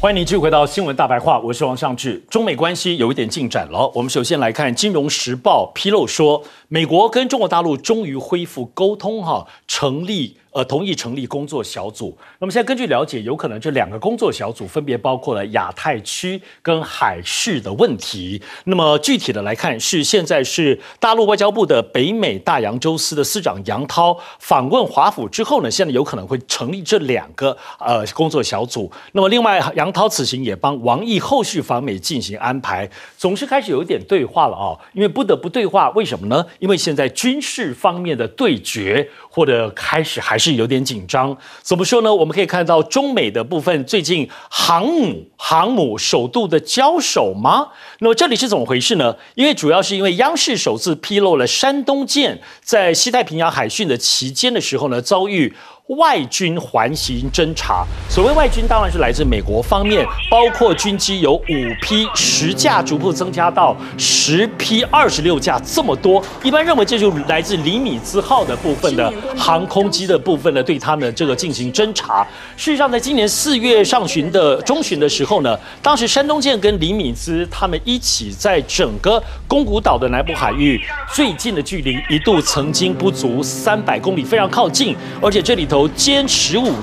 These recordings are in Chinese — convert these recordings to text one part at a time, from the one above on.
欢迎你继续回到新闻大白话，我是王尚志。中美关系有一点进展了。我们首先来看《金融时报》披露说，美国跟中国大陆终于恢复沟通，同意成立工作小组。那么现在根据了解，有可能这两个工作小组分别包括了亚太区跟海事的问题。那么具体的来看，现在是大陆外交部的北美大洋洲司的司长杨涛访问华府之后呢，现在有可能会成立这两个工作小组。那么另外，杨涛此行也帮王毅后续访美进行安排，总是开始有一点对话了啊，因为不得不对话，为什么呢？因为现在军事方面的对决或者开始还是有点紧张。怎么说呢？我们可以看到中美的部分最近航母首度的交手吗？那么这里是怎么回事呢？因为主要是因为央视首次披露了山东舰在西太平洋海训的期间的时候呢，遭遇外军环形侦察。所谓外军当然是来自美国方面，包括军机有5批10架，逐步增加到10批26架这么多。一般认为这就来自李米兹号的部分的航空机的部分呢，对他们这个进行侦察。事实上，在今年4月中旬的时候呢，当时山东舰跟李米兹他们一起在整个宫古岛的南部海域最近的距离一度曾经不足300公里，非常靠近，而且这里头歼15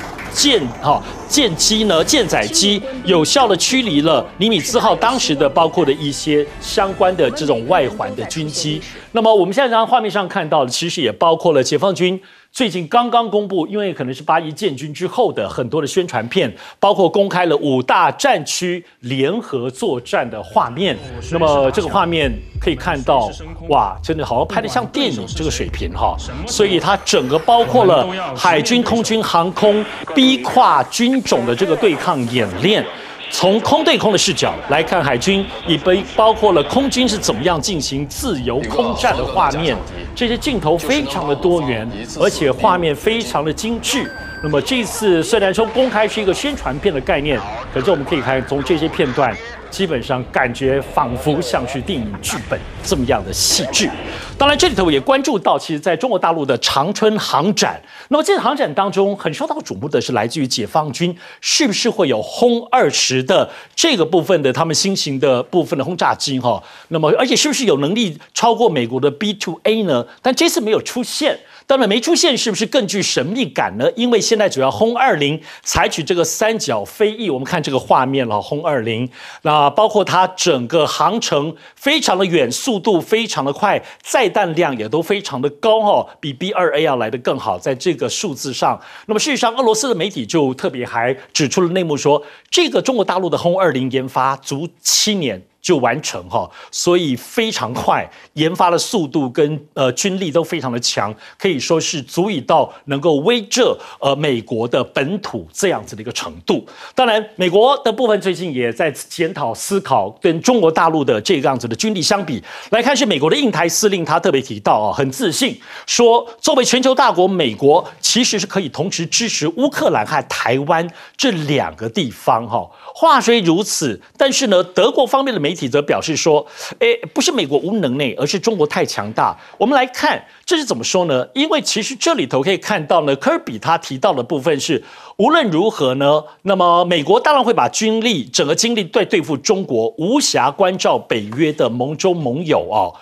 舰载机有效的驱离了尼米兹号当时的包括的一些相关的这种外环的军机。那么我们现在画面上看到的，其实也包括了解放军最近刚刚公布，因为可能是8·1建军之后的很多的宣传片，包括公开了5大战区联合作战的画面。那么这个画面可以看到，哇，真的好像拍得像电影这个水平哈。所以它整个包括了海军、空军、航空逼跨军种的这个对抗演练。从空对空的视角来看，海军也包括了空军是怎么样进行自由空战的画面，这些镜头非常的多元，而且画面非常的精致。那么这次虽然说公开是一个宣传片的概念，可是我们可以看从这些片段，基本上感觉仿佛像是电影剧本这么样的细致。当然，这里头也关注到，其实在中国大陆的长春航展，那么这次航展当中很受到瞩目的是来自于解放军，是不是会有轰20的这个部分的他们新型的部分的轰炸机哈？那么而且是不是有能力超过美国的 B2A 呢？但这次没有出现。当然没出现，是不是更具神秘感呢？因为现在主要轰20采取这个3角飞翼，我们看这个画面了，轰20，那包括它整个航程非常的远，速度非常的快，载弹量也都非常的高哦，比 B2A 要来得更好，在这个数字上。那么事实上，俄罗斯的媒体就特别还指出了内幕说，这个中国大陆的轰20研发足7年。就完成哈，所以非常快，研发的速度跟军力都非常的强，可以说是足以到能够威慑美国的本土这样子的一个程度。当然，美国的部分最近也在检讨思考跟中国大陆的这个样子的军力相比来看，是美国的印台司令他特别提到啊，很自信说，作为全球大国，美国其实是可以同时支持乌克兰和台湾这2个地方哈。话虽如此，但是呢，德国方面的媒体则表示说，不是美国无能而是中国太强大。我们来看这是怎么说呢？因为其实这里头可以看到呢，科比他提到的部分是，无论如何呢，那么美国当然会把军力整个精力对付中国，无暇关照北约的盟友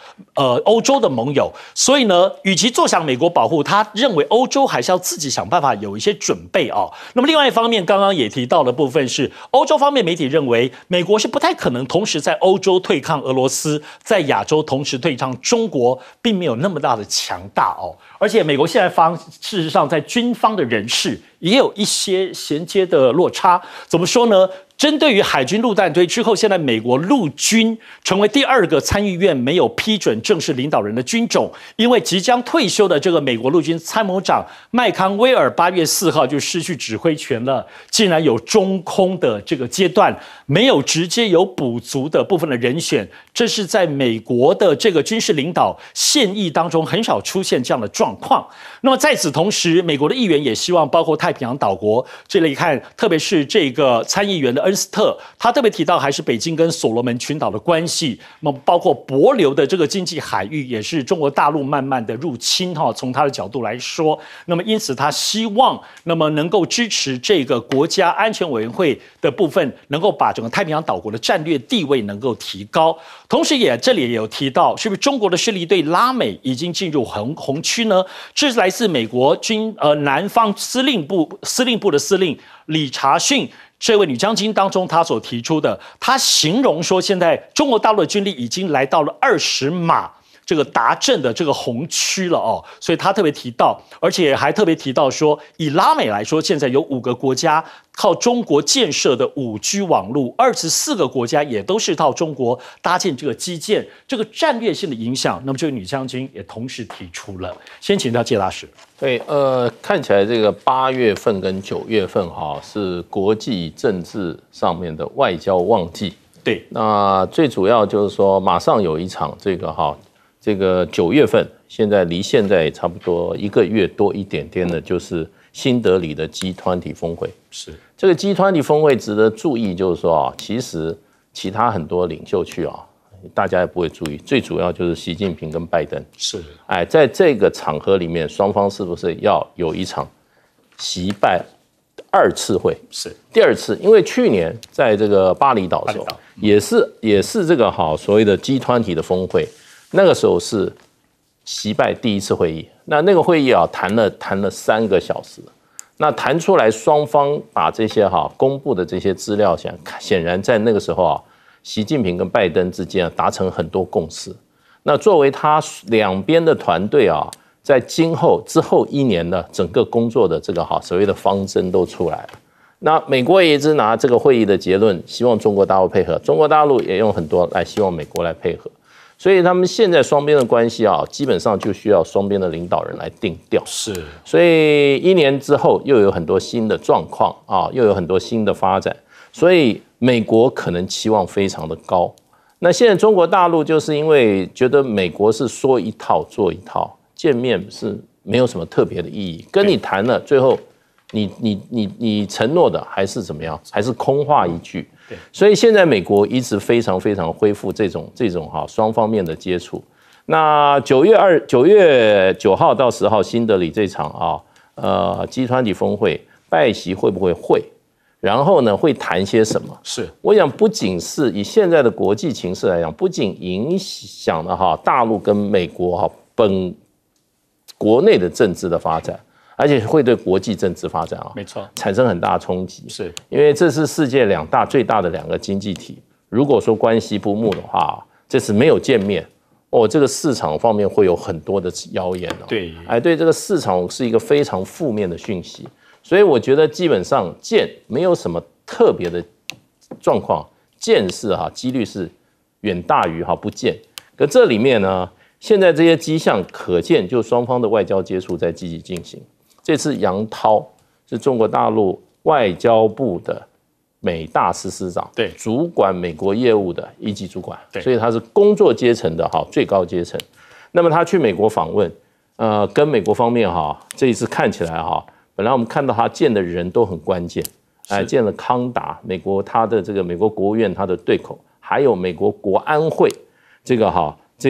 欧洲的盟友。所以呢，与其坐享美国保护，他认为欧洲还是要自己想办法有一些准备啊。那么另外一方面，刚刚也提到的部分是，欧洲方面媒体认为，美国是不太可能同时在欧洲对抗俄罗斯，在亚洲同时对抗中国，并没有那么大的强大哦。而且美国现在事实上在军方的人士也有一些衔接的落差。怎么说呢？针对于海军陆战队之后，现在美国陆军成为第2个参议院没有批准正式领导人的军种，因为即将退休的这个美国陆军参谋长麦康威尔8月4号就失去指挥权了，竟然有中空的这个阶段，没有直接有补足的部分的人选，这是在美国的这个军事领导现役当中很少出现这样的状况。那么在此同时，美国的议员也希望包括太平洋岛国这里看，特别是这个参议员的恩斯特，他特别提到还是北京跟所罗门群岛的关系，那么包括帛琉的这个经济海域也是中国大陆慢慢的入侵哈。从他的角度来说，那么因此他希望那么能够支持这个国家安全委员会的部分，能够把整个太平洋岛国的战略地位能够提高。同时这里也有提到，是不是中国的势力对拉美已经进入红区呢？这是来自美国南方司令部的司令理查逊这位女将军当中，她所提出的，她形容说，现在中国大陆的军力已经来到了20码这个达阵的这个红区了哦，所以他特别提到，而且还特别提到说，以拉美来说，现在有5个国家靠中国建设的5G 网络，24个国家也都是靠中国搭建这个基建，这个战略性的影响。那么这位女将军也同时提出了，先请教介大使。对，看起来这个8月份跟9月份是国际政治上面的外交旺季。对，那最主要就是说，马上有一场这个9月份，现在离现在差不多1个月多一点点的，就是新德里的 G20 峰会。是这个 G20 峰会值得注意，就是说其实其他很多领袖去大家也不会注意，最主要就是习近平跟拜登。是，在这个场合里面，双方是不是要有一场习拜2次会？是第2次，因为去年在这个巴厘岛的时候，也是这个所谓的 G20 的峰会。那个时候是习拜第1次会议，那个会议谈了3个小时，那谈出来双方把这些公布的这些资料，显然在那个时候习近平跟拜登之间达成很多共识。那作为他两边的团队在之后1年的整个工作的这个所谓的方针都出来了。那美国也一直拿这个会议的结论，希望中国大陆配合，中国大陆也用很多来希望美国来配合。所以他们现在双边的关系基本上就需要双边的领导人来定调。是，所以1年之后又有很多新的状况又有很多新的发展，所以美国可能期望非常的高。那现在中国大陆就是因为觉得美国是说一套做一套，见面是没有什么特别的意义，跟你谈了，最后你承诺的还是怎么样，还是空话一句。所以现在美国一直非常非常恢复这种双方面的接触。那9月9号到10号新德里这场G20 峰会，拜习会不会会？然后呢，会谈些什么？是，我想不仅是以现在的国际情势来讲，不仅影响了大陆跟美国国内的政治的发展，而且会对国际政治发展没错，产生很大冲击。是因为这是世界最大的2个经济体，如果说关系不睦的话，这次没有见面这个市场方面会有很多的谣言对，对这个市场是一个非常负面的讯息。所以我觉得基本上见没有什么特别的状况，见是几率是远大于不见。可这里面呢，现在这些迹象可见，就双方的外交接触在积极进行。这次杨涛是中国大陆外交部的美大司司长，对，主管美国业务的1级主管，对，所以他是工作阶层的最高阶层。那么他去美国访问，跟美国方面这一次看起来本来我们看到他见的人都很关键，见了康达，美国他的这个美国国务院他的对口，还有美国国安会这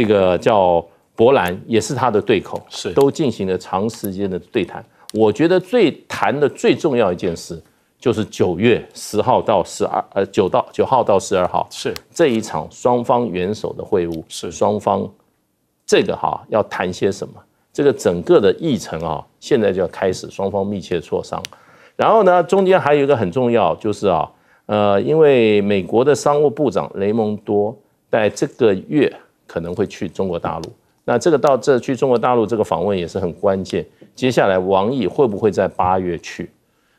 个叫伯兰也是他的对口，是都进行了长时间的对谈。我觉得谈的最重要一件事，就是9月10号到9号到12号是这一场双方元首的会晤，是双方这个要谈些什么？这个整个的议程现在就要开始双方密切磋商。然后呢，中间还有一个很重要，就是因为美国的商务部长雷蒙多在这个月可能会去中国大陆。那去中国大陆这个访问也是很关键。接下来王毅会不会在8月去？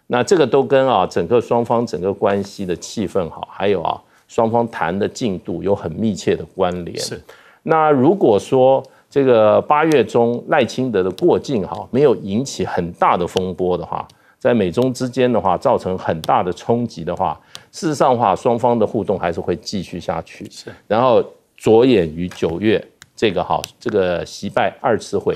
那这个都跟整个双方整个关系的气氛还有双方谈的进度有很密切的关联。是。那如果说这个8月中赖清德的过境没有引起很大的风波的话，在美中之间的话造成很大的冲击的话，事实上的话双方的互动还是会继续下去。是。然后着眼于9月这个习拜2次会。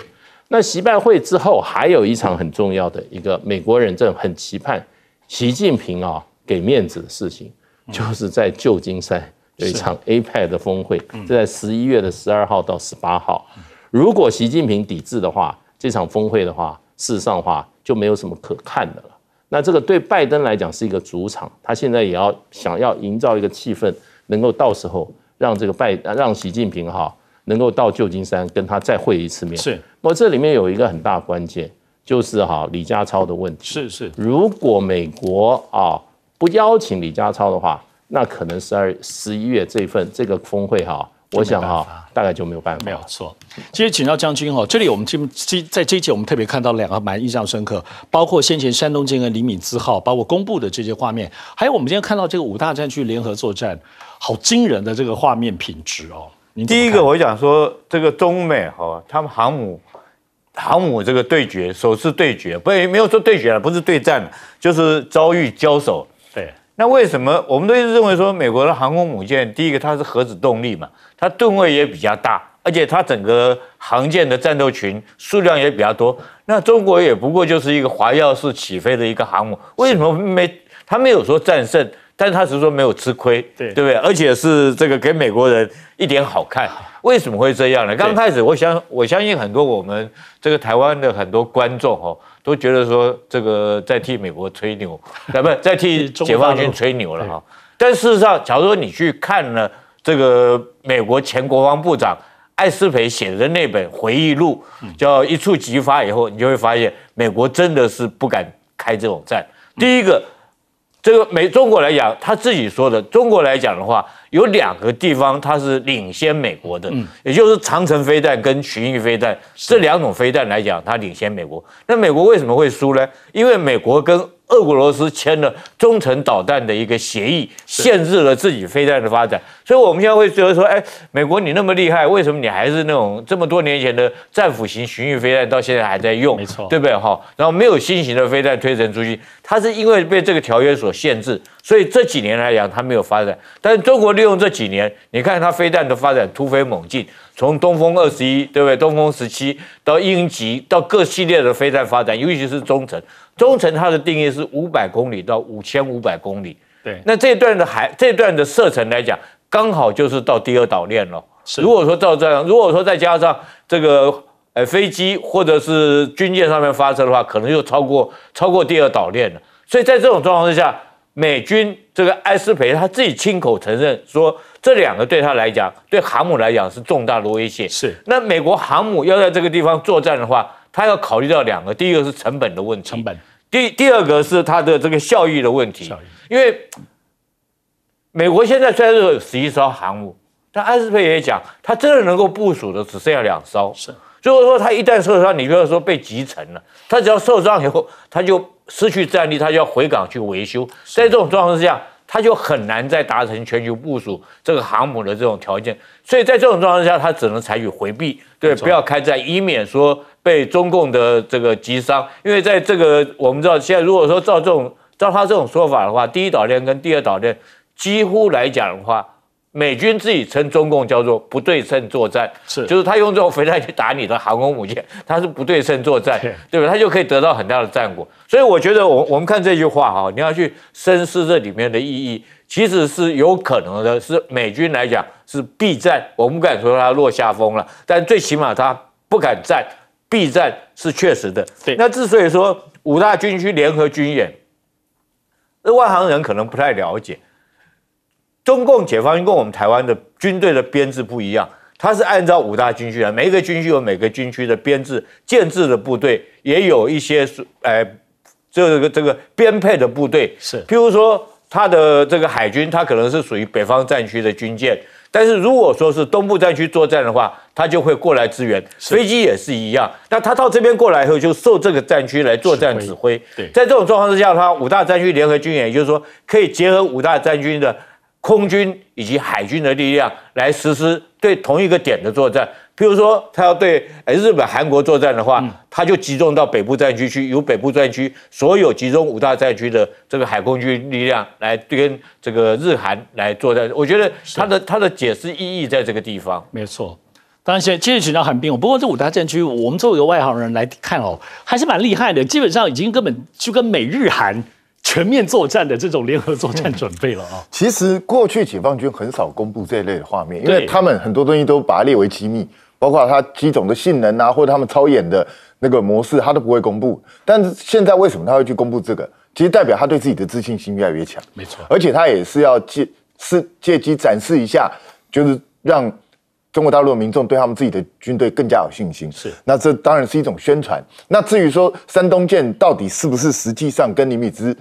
那习拜会之后，还有一场很重要的一个美国人正很期盼习近平给面子的事情，就是在旧金山有一场 APEC 的峰会，是在11月12号到18号。如果习近平抵制的话，这场峰会的话，事实上的话就没有什么可看的了。那这个对拜登来讲是一个主场，他现在也想要营造一个气氛，能够到时候让让习近平能够到旧金山跟他再会一次面。是，不过这里面有一个很大关键，就是李家超的问题。是，如果美国不邀请李家超的话，那可能11月这个峰会我想大概就没有办法。没有错。其实请教将军这里我们在这一节我们特别看到2个蛮印象深刻，包括先前山东舰跟李敏兹号，包括公布的这些画面，还有我们今天看到这个5大战区联合作战，好惊人的这个画面品质哦。第一个我想说，这个中美他们航母这个对决，首次对决，没有说对决了，不是对战，就是遭遇交手。对。那为什么我们都一直认为说美国的航空母舰，第一个它是核子动力嘛，它吨位也比较大，而且它整个航舰的战斗群数量也比较多。那中国也不过就是一个滑跃式起飞的一个航母，为什么它没有说战胜，但是它只是说没有吃亏，对不对？而且是这个给美国人一点好看。为什么会这样呢？刚开始我相信很多我们这个台湾的很多观众都觉得说这个在替美国吹牛，不在替解放军吹牛了但事实上，假如说你去看了这个美国前国防部长艾斯培写的那本回忆录，叫《一触即发》以后，你就会发现美国真的是不敢开这种战。第一个，这个中国来讲，他自己说的，中国来讲的话，有2个地方它是领先美国的，也就是长程飞弹跟巡弋飞弹这2种飞弹来讲，它领先美国。那美国为什么会输呢？因为美国跟俄罗斯签了中程导弹的一个协议，限制了自己飞弹的发展。所以我们现在会觉得说，美国你那么厉害，为什么你还是那种这么多年前的战斧型巡弋飞弹到现在还在用？没错，对不对然后没有新型的飞弹推陈出去，它是因为被这个条约所限制，所以这几年来讲它没有发展。但是中国利用这几年，你看它飞弹的发展突飞猛进，从东风21，对不对？东风17到鹰击，到各系列的飞弹发展，尤其是中程。中程它的定义是500公里到5500公里。对，那这段的射程来讲，刚好就是到第2岛链了。如果说照这样，如果说再加上这个飞机或者是军舰上面发射的话，可能就超过第2岛链了。所以在这种状况之下，美军这个艾斯培他自己亲口承认说，这2个对他来讲，对航母来讲是重大的威胁。是。那美国航母要在这个地方作战的话，他要考虑到2个，第一个是成本的问题，第二个是它的这个效益的问题。因为美国现在虽然是有11艘航母，但艾斯培也讲，他真的能够部署的只剩下2艘。是。如果说他一旦受伤，你比如说被击沉了，他只要受伤以后，他就失去战力，他就要回港去维修。在这种状况之下，他就很难再达成全球部署这个航母的这种条件。所以在这种状况之下，他只能采取回避，对，不要开战，以免说被中共的这个击伤。因为在这个我们知道，现在如果说照他这种说法的话，第1岛链跟第2岛链几乎来讲的话，美军自己称中共叫做不对称作战，就是他用这种飞弹去打你的航空母舰，他是不对称作战，对吧？他就可以得到很大的战果。所以我觉得我们看这句话你要去深思这里面的意义，其实是有可能的，是美军来讲是避战，我们不敢说他落下风了，但最起码他不敢战，避战是确实的。那之所以说5大军区联合军演，外行人可能不太了解。中共解放军跟我们台湾的军队的编制不一样，它是按照5大军区来，每一个军区有每个军区的编制、建制的部队，也有一些这个编配的部队。是，譬如说它的这个海军，它可能是属于北方战区的军舰，但是如果说是东部战区作战的话，它就会过来支援。飞机也是一样，那它到这边过来以后，就受这个战区来作战指挥。在这种状况之下，它5大战区联合军演，也就是说可以结合5大战区的空军以及海军的力量来实施对同一个点的作战。譬如说，他要对日本、韩国作战的话，他就集中到北部战区去，由北部战区所有集中5大战区的这个海空军力量来跟这个日韩来作战。我觉得他的解释意义在这个地方。没错。当然，接着请教韩冰。不过这5大战区，我们作为一个外行人来看还是蛮厉害的。基本上已经根本就跟美日韩全面作战的这种联合作战准备了啊。其实过去解放军很少公布这一类的画面，因为他们很多东西都把它列为机密，包括它机种的性能啊，或者他们操演的那个模式，他都不会公布。但是现在为什么他会去公布这个？其实代表他对自己的自信心越来越强，没错。而且他也是要借机展示一下，就是让中国大陆的民众对他们自己的军队更加有信心。是，那这当然是一种宣传。那至于说山东舰到底是不是实际上跟尼米兹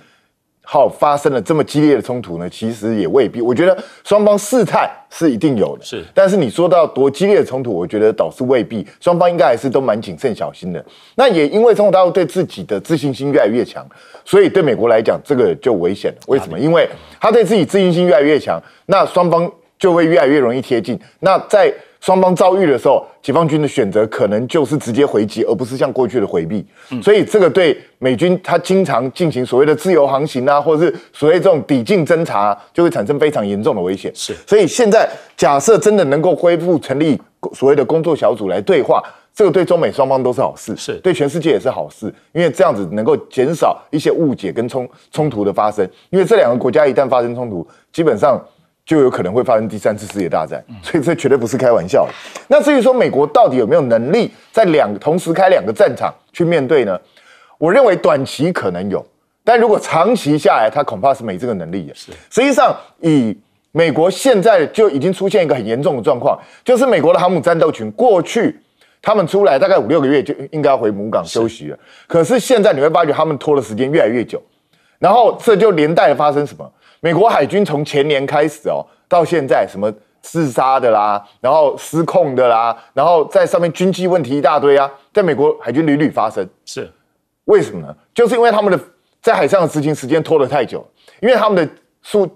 号发生了这么激烈的冲突呢？其实也未必。我觉得双方试探是一定有的，是。但是你说到多激烈的冲突，我觉得倒是未必。双方应该还是都蛮谨慎小心的。那也因为中国大陆对自己的自信心越来越强，所以对美国来讲，这个就危险了。为什么？因为他对自己自信心越来越强，那双方就会越来越容易贴近。那在双方遭遇的时候，解放军的选择可能就是直接回击，而不是像过去的回避。所以这个对美军他经常进行所谓的自由航行啊，或者是所谓这种抵近侦察，就会产生非常严重的危险。是，所以现在假设真的能够恢复成立所谓的工作小组来对话，这个对中美双方都是好事，是对全世界也是好事，因为这样子能够减少一些误解跟冲突的发生。因为这两个国家一旦发生冲突，基本上就有可能会发生第3次世界大战，所以这绝对不是开玩笑的。那至于说美国到底有没有能力在同时开2个战场去面对呢？我认为短期可能有，但如果长期下来，它恐怕是没这个能力的。实际上，以美国现在就已经出现一个很严重的状况，就是美国的航母战斗群过去他们出来大概5-6个月就应该要回母港休息了，可是现在你会发觉他们拖的时间越来越久，然后这就连带的发生什么？美国海军从前年开始到现在什么自杀的啦，然后失控的啦，然后在上面军纪问题一大堆啊，在美国海军屡屡发生。是为什么呢？就是因为他们的在海上的执勤时间拖得太久，因为他们的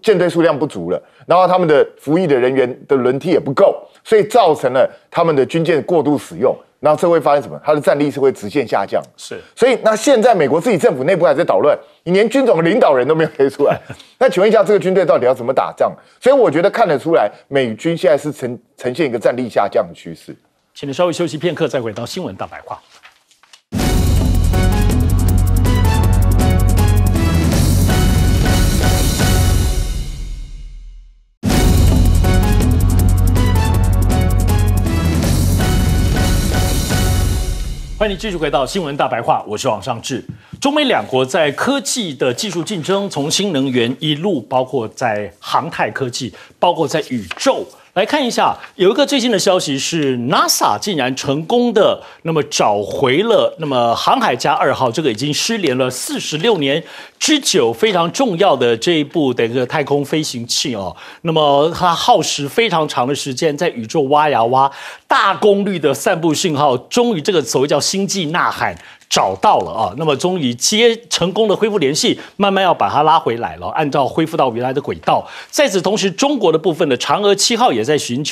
舰队数量不足了，然后他们的服役的人员的轮替也不够，所以造成了他们的军舰过度使用。然后这会发生什么？它的战力是会直线下降。是，所以那现在美国自己政府内部还在捣乱，你连军种的领导人都没有推出来。那请问一下，这个军队到底要怎么打仗？所以我觉得看得出来，美军现在是呈现一个战力下降的趋势。请你稍微休息片刻，再回到新闻大白话。欢迎你继续回到新闻大白话，我是王尚志。中美两国在科技的技术竞争，从新能源一路包括在航太科技，包括在宇宙。来看一下，有一个最新的消息是 ，NASA 竟然成功的找回了航海家2号这个已经失联了46年之久非常重要的这一部的一个太空飞行器哦。那么它耗时非常长的时间在宇宙挖呀挖，大功率的散布信号，终于这个所谓叫星际呐喊找到了啊。那么终于成功的恢复联系，慢慢要把它拉回来了，按照恢复到原来的轨道。在此同时，中国的部分的嫦娥7号也在寻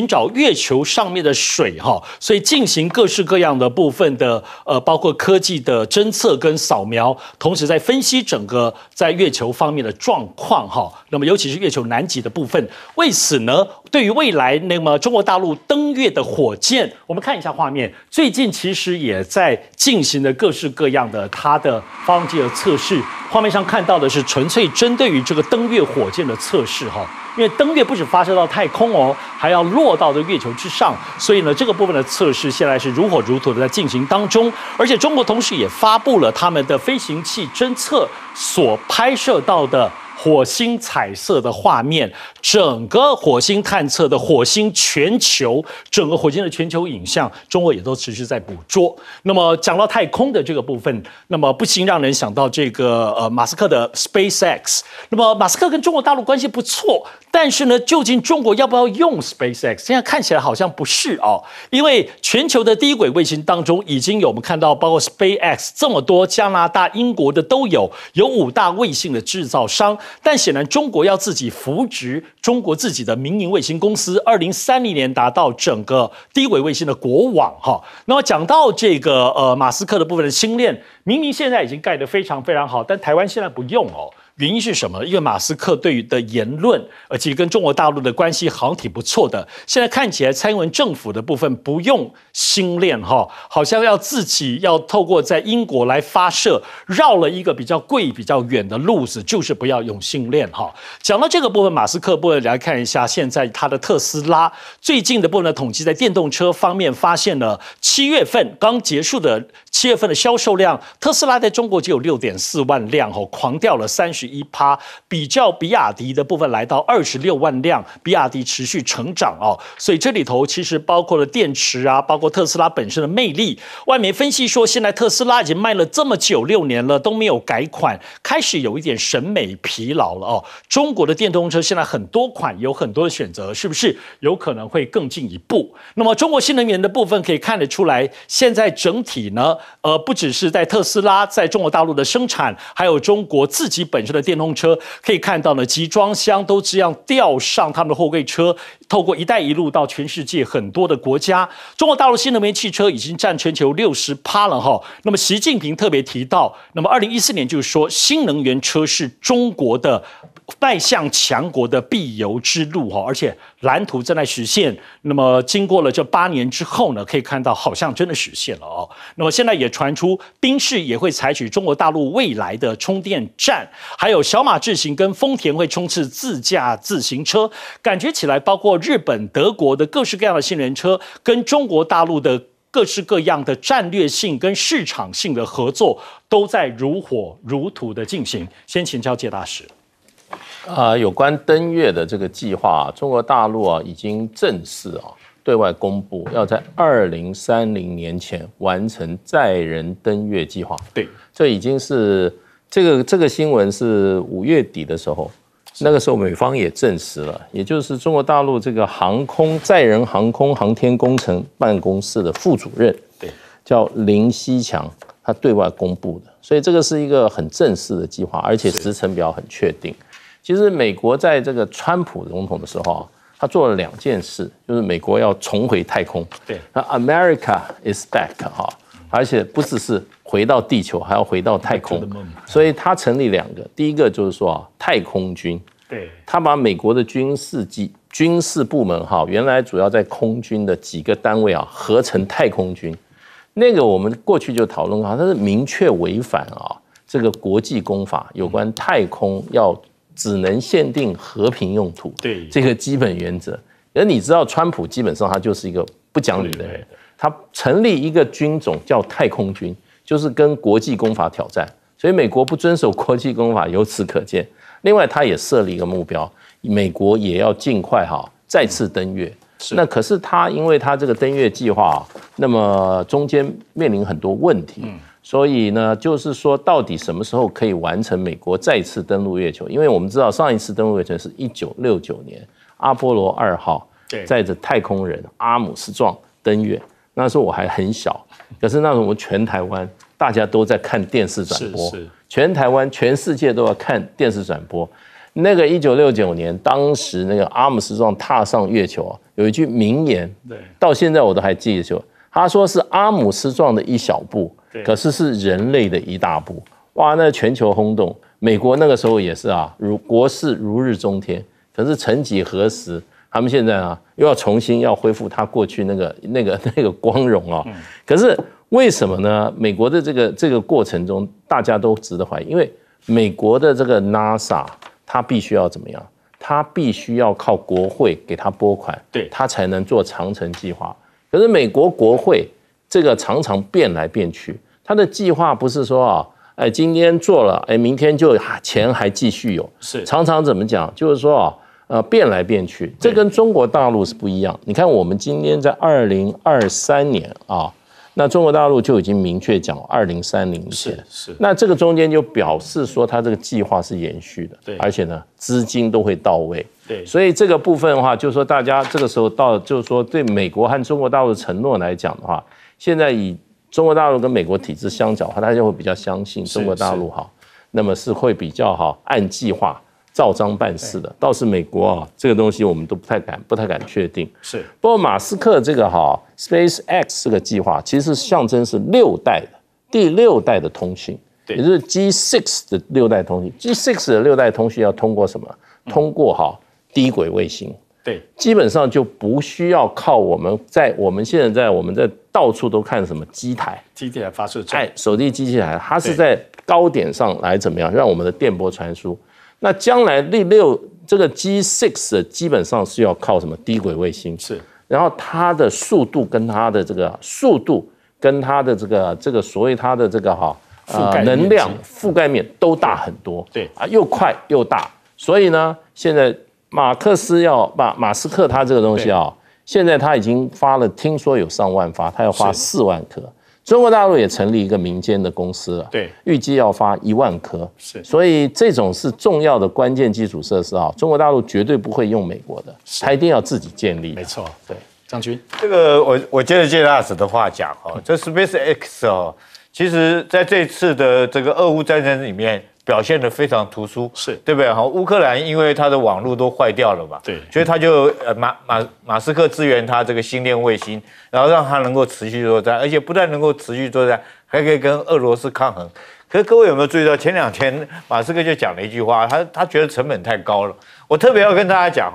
找月球上面的水哈，所以进行各式各样的部分的包括科技的侦测跟扫描，同时在分析整个在月球方面的状况哈。那么尤其是月球南极的部分，为此呢，对于未来中国大陆登月的火箭，我们看一下画面，最近其实也在进行的各式各样的它的发动机的测试。画面上看到的是纯粹针对于这个登月火箭的测试哈。因为登月不止发射到太空哦，还要落到这月球之上，所以呢，这个部分的测试现在是如火如荼的在进行当中。而且中国同时也发布了他们的飞行器侦测所拍摄到的火星彩色的画面，整个火星探测的火星全球，整个火星的全球影像，中国也都持续在捕捉。那么讲到太空的这个部分，那么不禁让人想到这个马斯克的 SpaceX。那么马斯克跟中国大陆关系不错，但是呢，究竟中国要不要用 SpaceX？ 现在看起来好像不是哦，因为全球的低轨卫星当中已经有我们看到，包括 SpaceX 这么多，加拿大、英国的都有5大卫星的制造商。但显然，中国要自己扶植中国自己的民营卫星公司，2030年达到整个低轨卫星的国网哈。那么讲到这个马斯克的部分的星链，明明现在已经盖得非常非常好，但台湾现在不用哦。原因是什么？因为马斯克对于的言论，其实跟中国大陆的关系好像挺不错的。现在看起来，蔡英文政府的部分不用星链哈，好像要自己要透过在英国来发射，绕了一个比较贵、比较远的路子，就是不要用星链哈。讲到这个部分，马斯克部分来看一下，现在他的特斯拉最近的部分的统计，在电动车方面发现了7月份刚结束的7月份的销售量，特斯拉在中国只有6.4万辆哦，狂掉了31%，比较比亚迪的部分来到26万辆，比亚迪持续成长哦，所以这里头其实包括了电池啊，包括特斯拉本身的魅力。外媒分析说，现在特斯拉已经卖了这么久6年了，都没有改款，开始有一点审美疲劳了哦。中国的电动车现在很多款，有很多的选择，是不是有可能会更进一步？那么中国新能源的部分可以看得出来，现在整体呢，不只是在特斯拉在中国大陆的生产，还有中国自己本身的电动车，可以看到呢，集装箱都这样吊上他们的货柜车，透过“一带一路”到全世界很多的国家。中国大陆新能源汽车已经占全球60%了哈。那么习近平特别提到，那么2014年就是说，新能源车是中国的迈向强国的必由之路哈，而且蓝图正在实现。那么经过了这8年之后呢，可以看到好像真的实现了哦。那么现在也传出宾士也会采取中国大陆未来的充电站，还有小马智行跟丰田会冲刺自驾自行车，感觉起来包括日本、德国的各式各样的新能源车跟中国大陆的各式各样的战略性跟市场性的合作都在如火如荼的进行。先请教介大使。有关登月的这个计划，中国大陆已经正式对外公布，要在2030年前完成载人登月计划。对，这已经是这个新闻是5月底的时候，那个时候美方也证实了，也就是中国大陆这个载人航空航天工程办公室的副主任，对，叫林希强，他对外公布的，所以这个是一个很正式的计划，而且时程表很确定。其实美国在这个川普总统的时候他做了2件事，就是美国要重回太空，对，那 America is back 而且不只是回到地球，还要回到太空，所以他成立2个，第一个就是说太空军，对，他把美国的军事部门原来主要在空军的几个单位合成太空军，那个我们过去就讨论过，它是明确违反这个国际公法有关太空要只能限定和平用途，对这个基本原则。而你知道，川普基本上他就是一个不讲理的人，他成立一个军种叫太空军，就是跟国际公法挑战，所以美国不遵守国际公法，由此可见。另外，他也设立一个目标，美国也要尽快再次登月。那可是因为他这个登月计划那么中间面临很多问题。所以呢，就是说，到底什么时候可以完成美国再次登陆月球？因为我们知道上一次登陆月球是1969年，阿波罗2号载着太空人阿姆斯壮登月。那时候我还很小，可是那时候我们全台湾大家都在看电视转播，全台湾全世界都要看电视转播。那个1969年，当时那个阿姆斯壮踏上月球有一句名言，到现在我都还记得就。他说是阿姆斯壮的一小步，可是人类的一大步。哇，那全球轰动。美国那个时候也是国事如日中天。可是曾几何时，他们现在又要重新要恢复他过去那个光荣可是为什么呢？美国的这个过程中，大家都值得怀疑，因为美国的这个 NASA， 它必须要怎么样？它必须要靠国会给它拨款，对，它才能做长程计划。可是美国国会这个常常变来变去，它的计划不是说今天做了，明天就钱还继续有，是常常怎么讲？就是说变来变去，这跟中国大陆是不一样。你看我们今天在2023年那中国大陆就已经明确讲2030年，是。那这个中间就表示说，它这个计划是延续的，对，而且呢，资金都会到位，对。所以这个部分的话，就是说大家这个时候就是说对美国和中国大陆的承诺来讲的话，现在以中国大陆跟美国体制相较的话，大家会比较相信中国大陆那么是会比较按计划照章办事的。倒是美国这个东西我们都不太敢确定。是。不过马斯克这个SpaceX 这个计划，其实象征是第6代的通信。也就是 G6 的6代通讯。G6 的6代通讯要通过什么？通过低轨卫星。对，基本上就不需要靠我们现在到处都看什么机台发射站，手提机器台，它是在高点上来怎么样让我们的电波传输。那将来这个 G6 的基本上是要靠什么低轨卫星，是，然后它的速度跟它的这个所谓它的这个能量覆盖面都大很多，对又快又大，所以呢，现在马斯克他这个东西现在他已经发了，听说有上万发，他要发4万颗。中国大陆也成立一个民间的公司了，对，预计要发1万颗，是，所以这种是重要的关键基础设施中国大陆绝对不会用美国的，他一定要自己建立。没错，对，将军，这个我接着谢大使的话讲这 SpaceX 其实在这次的这个俄乌战争里面表现得非常突出，是对不对？乌克兰因为它的网络都坏掉了嘛，对，所以他就马斯克支援他这个星链卫星，然后让他能够持续作战，而且不但能够持续作战，还可以跟俄罗斯抗衡。可是各位有没有注意到，前2天马斯克就讲了一句话，他觉得成本太高了。我特别要跟大家讲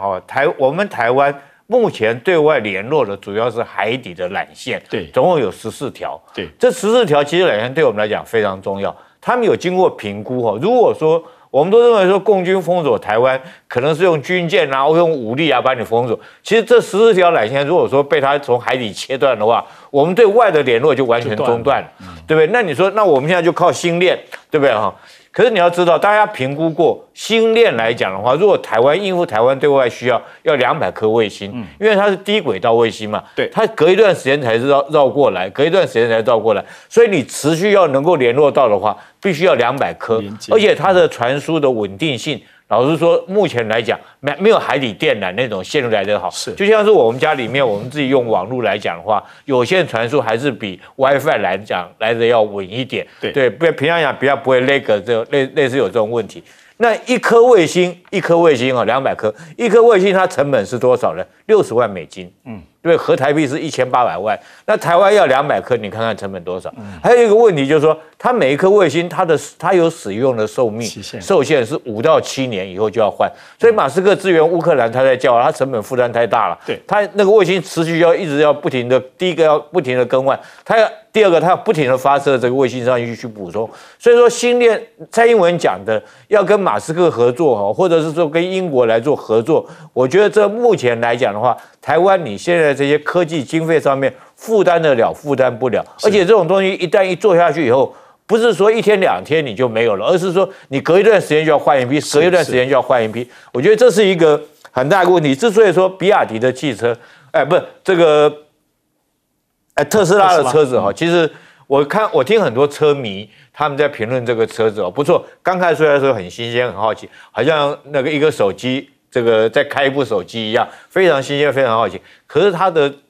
我们台湾目前对外联络的主要是海底的缆线，对，总共有14条，对，这14条其实缆线对我们来讲非常重要。他们有经过评估如果说我们都认为说共军封锁台湾可能是用军舰或用武力把你封锁，其实这14条缆线如果说被他从海底切断的话，我们对外的联络就完全中断了，对不对？那你说，那我们现在就靠星链，对不对可是你要知道，大家评估过星链来讲的话，如果台湾应付台湾对外需要200颗卫星，因为它是低轨道卫星嘛，对，它隔一段时间才绕过来，所以你持续要能够联络到的话，必须要200颗，而且它的传输的稳定性，老实说，目前来讲没有海底电缆那种线路来得好，是，就像是我们家里面我们自己用网络来讲的话，有线传输还是比 WiFi 来讲来的要稳一点，对，平常讲比较不会类似有这种问题。那一颗卫星200颗，一颗卫星它成本是多少呢？60万美金，对，合台币是1800万。那台湾要200颗，你看看成本多少？还有一个问题就是说，它每一颗卫星它有使用的寿限是5到7年以后就要换。所以马斯克支援乌克兰，他在叫他成本负担太大了。对，他那个卫星持续一直要不停的，第一个要不停的更换，第二个，他要不停的发射这个卫星上去补充，所以说星链，蔡英文讲的要跟马斯克合作或者是说跟英国来做合作，我觉得这目前来讲的话，台湾你现在这些科技经费上面负担得了，负担不了，而且这种东西一旦做下去以后，不是说1天2天你就没有了，而是说你隔一段时间就要换一批，隔一段时间就要换一批，我觉得这是一个很大的问题。之所以说比亚迪的汽车，不是这个。特斯拉的车子其实我听很多车迷他们在评论这个车子不错，刚开出来的时候很新鲜，很好奇，好像那个一个手机这个在开一部手机一样，非常新鲜，非常好奇。可是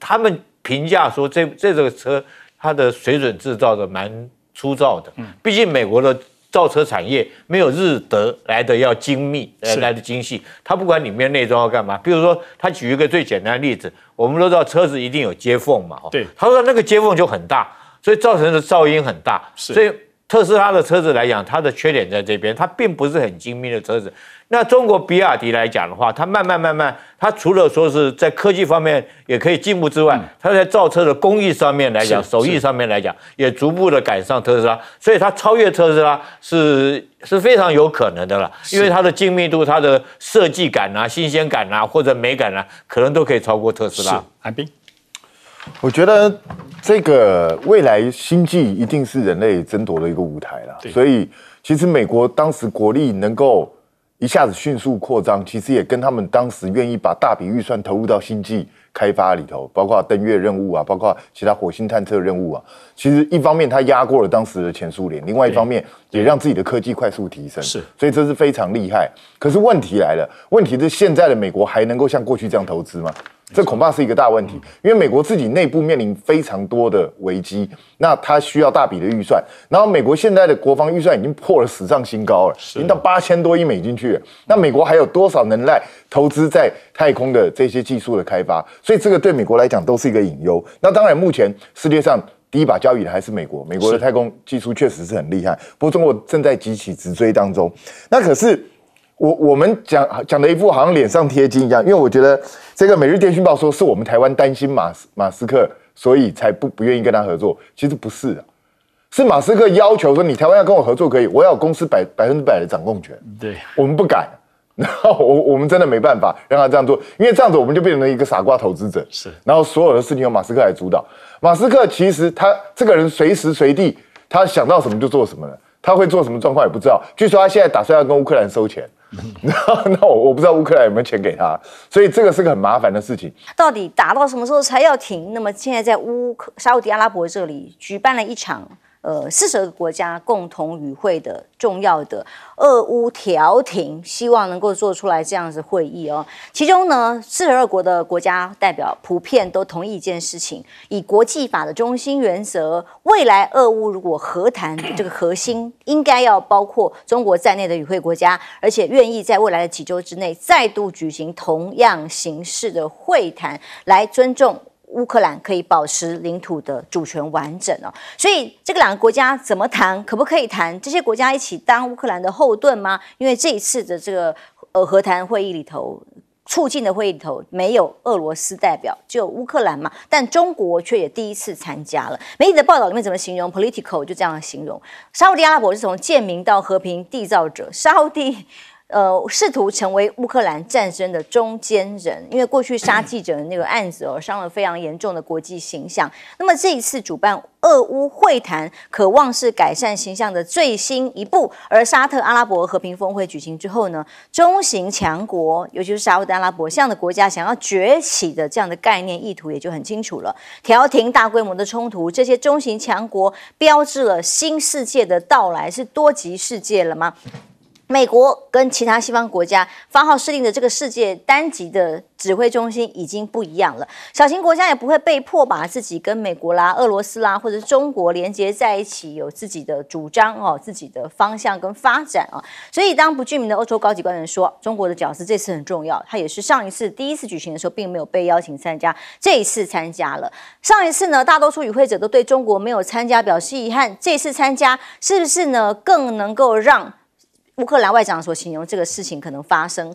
他们评价说这个车它的水准制造的蛮粗糙的，毕竟美国的造车产业没有日德来的要精密，来的精细。它不管里面内装要干嘛，比如说他举一个最简单的例子，我们都知道车子一定有接缝嘛，对，他说那个接缝就很大，所以造成的噪音很大。所以特斯拉的车子来讲，它的缺点在这边，它并不是很精密的车子。那中国比亚迪来讲的话，它慢慢，它除了说是在科技方面也可以进步之外，它在造车的工艺上面来讲，手艺上面来讲，也逐步的赶上特斯拉，所以它超越特斯拉是非常有可能的了，因为它的精密度、它的设计感新鲜感或者美感可能都可以超过特斯拉。韩冰，我觉得这个未来星际一定是人类争夺的一个舞台了，所以其实美国当时国力能够一下子迅速扩张，其实也跟他们当时愿意把大笔预算投入到星际开发里头，包括登月任务包括其他火星探测任务其实一方面它压过了当时的前苏联，另外一方面也让自己的科技快速提升，所以这是非常厉害。可是问题来了，问题是现在的美国还能够像过去这样投资吗？这恐怕是一个大问题，因为美国自己内部面临非常多的危机，那它需要大笔的预算，然后美国现在的国防预算已经破了史上新高了，已经到8000多亿美金去了。那美国还有多少能耐投资在太空的这些技术的开发？所以这个对美国来讲都是一个隐忧。那当然，目前世界上第一把交椅的还是美国，美国的太空技术确实是很厉害，不过中国正在急起直追当中。那可是我们讲的一副好像脸上贴金一样，因为我觉得这个《每日电讯报》说是我们台湾担心马斯克，所以才不愿意跟他合作，其实不是啊。是马斯克要求说，你台湾要跟我合作可以，我要有公司100%的掌控权。对，我们不敢，然后我们真的没办法让他这样做，因为这样子我们就变成了一个傻瓜投资者。是，然后所有的事情由马斯克来主导。马斯克其实他这个人随时随地他想到什么就做什么了，他会做什么状况也不知道。据说他现在打算要跟乌克兰收钱，那我不知道乌克兰有没有钱给他，所以这个是个很麻烦的事情。到底打到什么时候才要停？那么现在在沙烏地阿拉伯这里举办了一场40个国家共同与会的重要的俄乌调停，希望能够做出来这样子会议哦。其中呢，42国的国家代表普遍都同意一件事情，以国际法的中心原则，未来俄乌如果和谈这个核心，应该要包括中国在内的与会国家，而且愿意在未来的几周之内再度举行同样形式的会谈，来尊重乌克兰可以保持领土的主权完整哦，所以这个两个国家怎么谈，可不可以谈？这些国家一起当乌克兰的后盾吗？因为这一次的这个和谈会议里头，促进的会议里头没有俄罗斯代表，只有乌克兰嘛，但中国却也第一次参加了。媒体的报道里面怎么形容 ？Political 就这样形容，沙烏地阿拉伯是从建民到和平缔造者，沙烏地试图成为乌克兰战争的中间人，因为过去杀记者的那个案子伤了非常严重的国际形象。那么这一次主办俄乌会谈，渴望是改善形象的最新一步。而沙特阿拉伯和平峰会举行之后呢，中型强国，尤其是沙烏地阿拉伯这样的国家想要崛起的这样的概念意图也就很清楚了。调停大规模的冲突，这些中型强国标志了新世界的到来，是多极世界了吗？美国跟其他西方国家发号施令的这个世界单极的指挥中心已经不一样了，小型国家也不会被迫把自己跟美国啦、俄罗斯啦或者中国连接在一起，有自己的主张自己的方向跟发展所以当不具名的欧洲高级官员说，中国的角色这次很重要，他也是上一次第一次举行的时候并没有被邀请参加，这一次参加了。上一次呢，大多数与会者都对中国没有参加表示遗憾，这次参加是不是呢更能够让乌克兰外长所形容这个事情可能发生，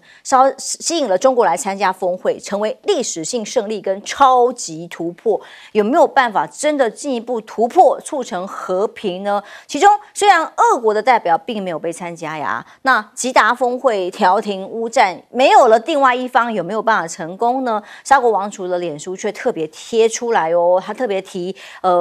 吸引了中国来参加峰会，成为历史性胜利跟超级突破，有没有办法真的进一步突破，促成和平呢？其中虽然俄国的代表并没有被参加呀，那吉达峰会调停乌战没有了另外一方，有没有办法成功呢？沙国王储的脸书却特别贴出来他特别提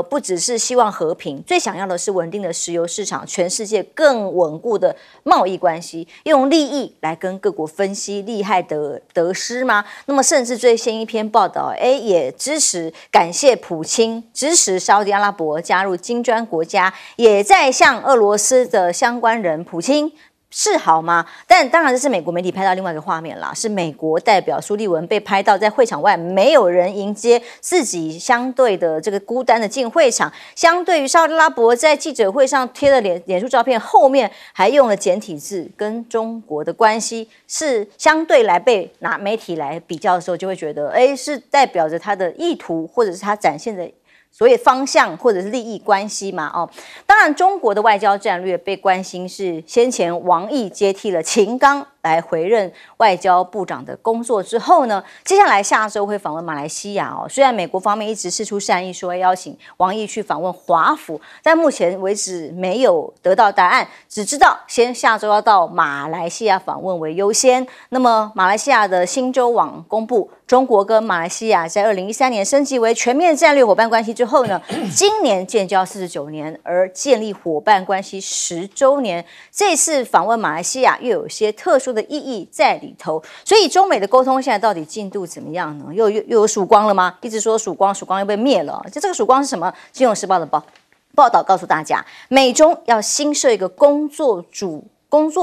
不只是希望和平，最想要的是稳定的石油市场，全世界更稳固的贸易关系，用利益来跟各国分析利害得失吗？那么甚至最新一篇报道也支持感谢普京支持沙烏地阿拉伯加入金砖国家，也在向俄罗斯的相关人普京是好吗？但当然这是美国媒体拍到另外一个画面啦，是美国代表苏利文被拍到在会场外没有人迎接，自己相对的这个孤单的进会场。相对于沙烏地阿拉伯在记者会上贴的脸书照片后面还用了简体字，跟中国的关系是相对来被拿媒体来比较的时候，就会觉得是代表着他的意图，或者是他展现的所谓方向或者是利益关系嘛当然中国的外交战略被关心是先前王毅接替了秦刚来回任外交部长的工作之后呢，接下来下周会访问马来西亚虽然美国方面一直释出善意说邀请王毅去访问华府，但目前为止没有得到答案，只知道先下周要到马来西亚访问为优先。那么马来西亚的新洲网公布，中国跟马来西亚在2013年升级为全面战略伙伴关系之后呢，今年建交49年，而建立伙伴关系10周年，这次访问马来西亚又有些特殊的意义在里头。所以中美的沟通现在到底进度怎么样呢？又有曙光了吗？一直说曙光又被灭了。这个曙光是什么？金融时报的报道告诉大家，美中要新设一个工作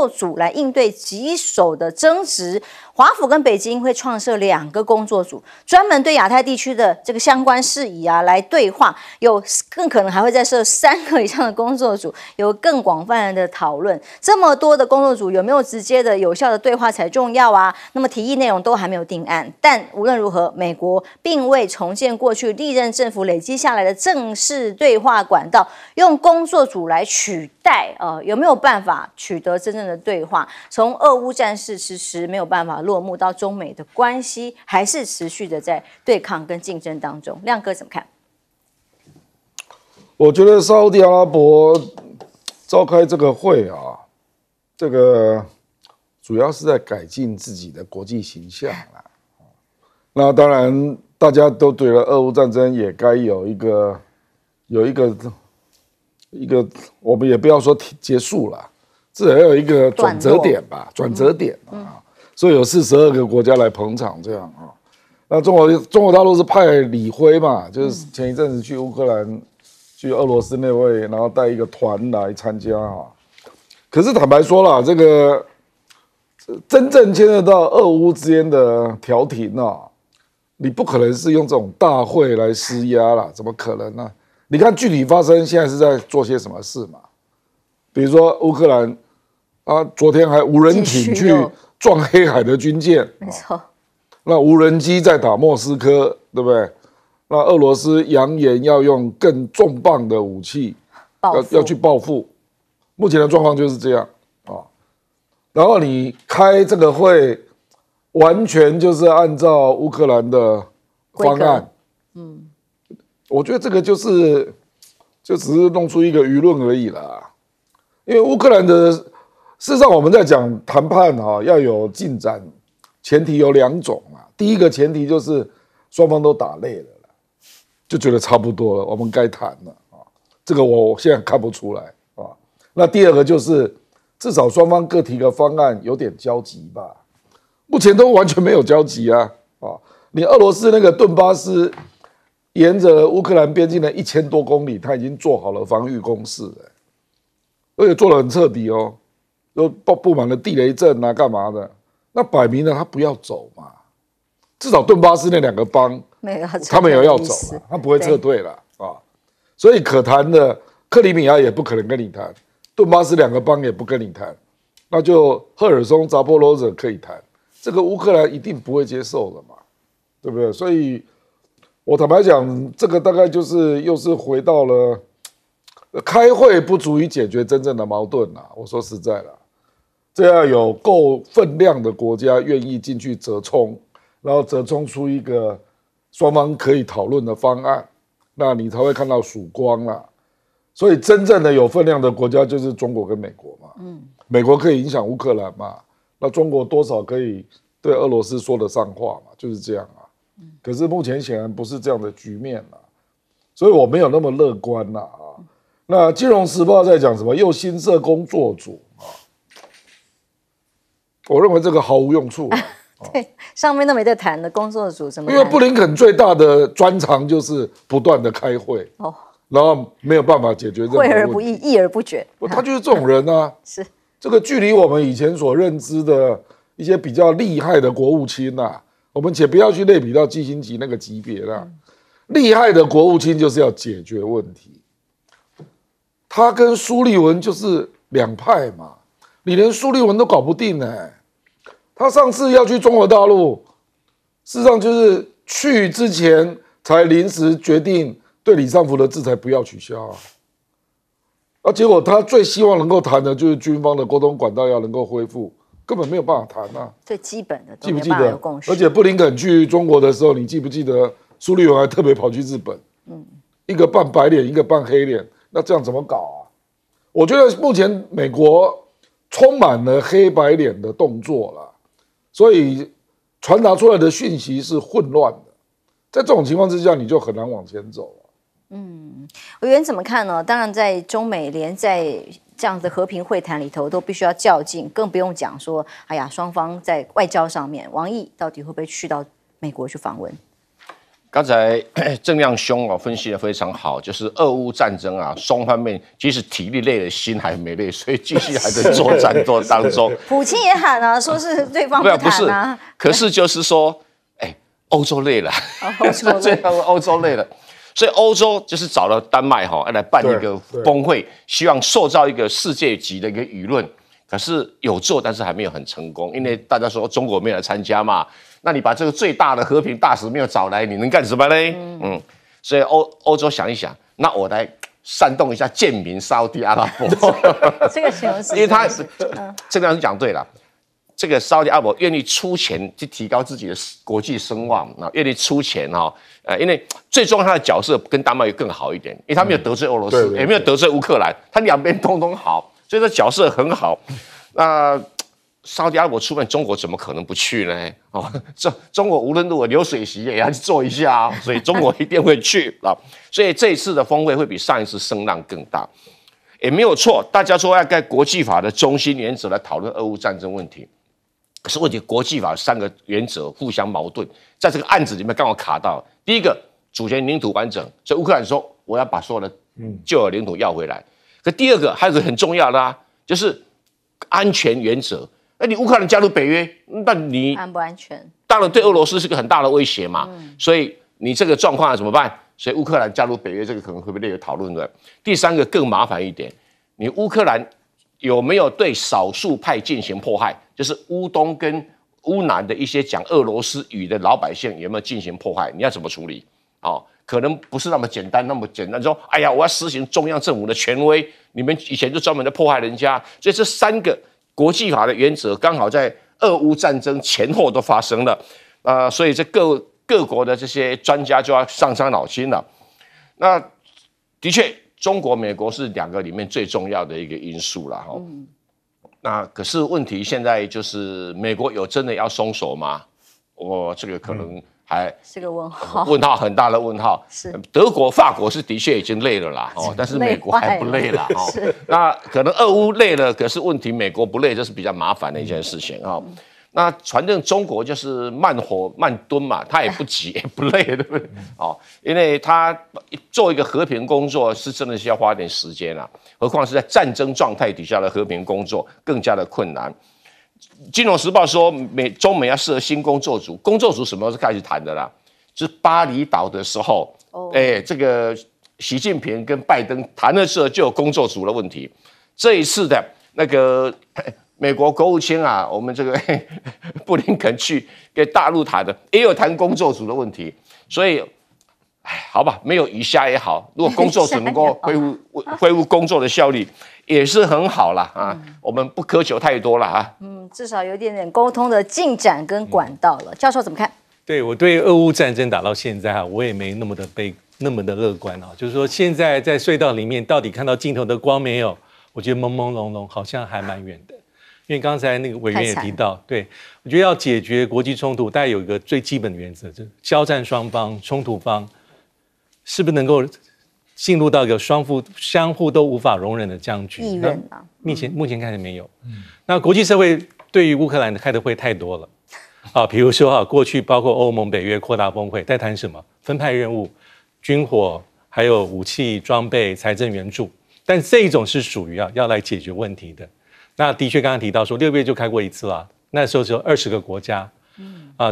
组来应对棘手的争执，华府跟北京会创设2个工作组，专门对亚太地区的这个相关事宜啊来对话，有更可能还会再设3个以上的工作组，有更广泛的讨论。这么多的工作组有没有直接的有效的对话才重要啊？那么提议内容都还没有定案，但无论如何，美国并未重建过去历任政府累积下来的正式对话管道，用工作组来取代有没有办法取得真正的对话？从俄乌战事迟迟没有办法落幕，到中美的关系还是持续的在对抗跟竞争当中，亮哥怎么看？我觉得沙烏地阿拉伯召开这个会啊，这个主要是在改进自己的国际形象啦。那当然，大家都对了，俄乌战争也该有一个，我们也不要说结束了，至少要有一个转折点吧，转折点啊。所以有42个国家来捧场，这样啊。那中国大陆是派李辉嘛，就是前一阵子去乌克兰。去俄罗斯那位，然后带一个团来参加啊。可是坦白说啦，这个真正牵涉到俄乌之间的调停啊，你不可能是用这种大会来施压啦，怎么可能呢？你看具体发生现在是在做些什么事嘛？比如说乌克兰啊，昨天还无人艇去撞黑海的军舰，没错。那无人机在打莫斯科，对不对？那俄罗斯扬言要用更重磅的武器，要去报复。目前的状况就是这样啊。然后你开这个会，完全就是按照乌克兰的方案。我觉得这个就只是弄出一个舆论而已啦。因为乌克兰的，事实上我们在讲谈判啊，要有进展，前提有2种啊。第一个前提就是双方都打累了。就觉得差不多了，我们该谈了啊。这个我现在看不出来啊。那第2个就是至少双方各提个方案，有点交集吧。目前都完全没有交集啊。你俄罗斯那个顿巴斯沿着乌克兰边境的1000多公里，他已经做好了防御工事了，而且做得很彻底哦，都布满了地雷阵啊，干嘛的？那摆明了他不要走嘛。至少顿巴斯那2个邦。他们有要走了，他不会撤退了啊，所以可谈的克里米亚也不可能跟你谈，顿巴斯2个邦也不跟你谈，那就赫尔松、扎波罗热可以谈，这个乌克兰一定不会接受的嘛，对不对？所以我坦白讲，这个大概就是又是回到了开会不足以解决真正的矛盾啦。我说实在了，这要有够分量的国家愿意进去折冲，然后折冲出一个双方可以讨论的方案，那你才会看到曙光啦。所以真正的有分量的国家就是中国跟美国嘛。美国可以影响乌克兰嘛，那中国多少可以对俄罗斯说得上话嘛，就是这样啊。可是目前显然不是这样的局面啦，所以我没有那么乐观啦啊。那《金融时报》在讲什么？又新设工作组啊，我认为这个毫无用处。对，上面都没得谈的工作组怎么？因为布林肯最大的专长就是不断的开会，然后没有办法解决任何问题，会而不议，议而不决。他就是这种人啊。是这个距离我们以前所认知的一些比较厉害的国务卿啊，我们且不要去类比到基辛格那个级别啦。厉害的国务卿就是要解决问题，他跟苏利文就是2派嘛，你连苏利文都搞不定欸。他上次要去中国大陆，事实上就是去之前才临时决定对李尚福的制裁不要取消啊，结果他最希望能够谈的就是军方的沟通管道要能够恢复，根本没有办法谈啊。最基本的记不记得？而且布林肯去中国的时候，你记不记得苏利文还特别跑去日本？一个扮白脸，一个扮黑脸，那这样怎么搞啊？我觉得目前美国充满了黑白脸的动作了。所以传达出来的讯息是混乱的，在这种情况之下，你就很难往前走了。委员怎么看呢？当然，在中美联在这样的和平会谈里头，都必须要较劲，更不用讲说，双方在外交上面，王毅到底会不会去到美国去访问？刚才郑亮兄分析的非常好，就是俄乌战争啊，双方面即使体力累了，心还没累，所以继续还在作战当中。普京也喊啊，说是对方不谈啊。可是就是说，欧洲累了，最后欧洲累了，所以欧洲就是找了丹麦来办一个峰会，希望塑造一个世界级的一个舆论。可是有做，但是还没有很成功，因为大家说中国没有来参加嘛。那你把这个最大的和平大使没有找来，你能干什么嘞？所以欧洲想一想，那我来煽动一下贱民沙特阿拉伯。这个形容词，因为他这个人讲对了。这个沙特阿拉伯愿意出钱去提高自己的国际声望，愿意出钱因为最重要他的角色跟丹麦更好一点，因为他没有得罪俄罗斯，也没有得罪乌克兰，他两边通通好，所以这角色很好。那沙特阿拉伯出面，中国怎么可能不去呢？中国无论如何流水席也要去做一下所以中国一定会去啊。所以这一次的峰会会比上一次声浪更大，也没有错。大家说要在国际法的中心原则来讨论俄乌战争问题。可是问题，国际法3个原则互相矛盾，在这个案子里面刚好卡到。第一个，主权领土完整，所以乌克兰说我要把所有的旧有领土要回来。可第二个还有个很重要的就是安全原则。你乌克兰加入北约，那你安不安全？当然对俄罗斯是个很大的威胁嘛。所以你这个状况怎么办？所以乌克兰加入北约这个可能会被列为讨论的。第3个更麻烦一点，你乌克兰有没有对少数派进行迫害？就是乌东跟乌南的一些讲俄罗斯语的老百姓有没有进行迫害？你要怎么处理？可能不是那么简单，说，哎呀，我要实行中央政府的权威，你们以前就专门在迫害人家，所以这3个国际法的原则刚好在俄乌战争前后都发生了，所以这各国的这些专家就要上伤脑筋了。那的确，中国、美国是2个里面最重要的一个因素了那可是问题现在就是美国有真的要松手吗？我这个可能还是个问号，很大的问号。是德国、法国是的确已经累了啦，但是美国还不累啦那可能俄乌累了，可是问题美国不累，这是比较麻烦的一件事情那反正中国就是慢火慢蹲嘛，他也不急也不累，对不对？因为他做一个和平工作是真的是要花点时间啦，何况是在战争状态底下的和平工作更加的困难。金融时报说中美要设新工作组，工作组什么时候开始谈的啦？就是巴厘岛的时候，这个习近平跟拜登谈的时候就有工作组的问题。这一次的那个美国国务卿我们这个布林肯去给大陆谈的，也有谈工作组的问题。所以，好吧，没有鱼虾也好，如果工作组能够恢复工作的效率，也是很好啦我们不苛求太多了至少有点沟通的进展跟管道了。教授怎么看？对，我对俄乌战争打到现在我也没那么的乐观就是说现在在隧道里面到底看到尽头的光没有？我觉得朦朦胧胧，好像还蛮远的。因为刚才那个委员也提到，对，我觉得要解决国际冲突，大概有一个最基本的原则，就是交战双方、冲突方是不是能够进入到一个相互都无法容忍的僵局？意愿啊，目前看起来没有。那国际社会对于乌克兰的开的会太多了比如说过去包括欧盟、北约扩大峰会在谈什么？分派任务、军火，还有武器装备、财政援助，但这一种是属于要来解决问题的。那的确，刚刚提到说6月就开过一次了，那时候只有20个国家，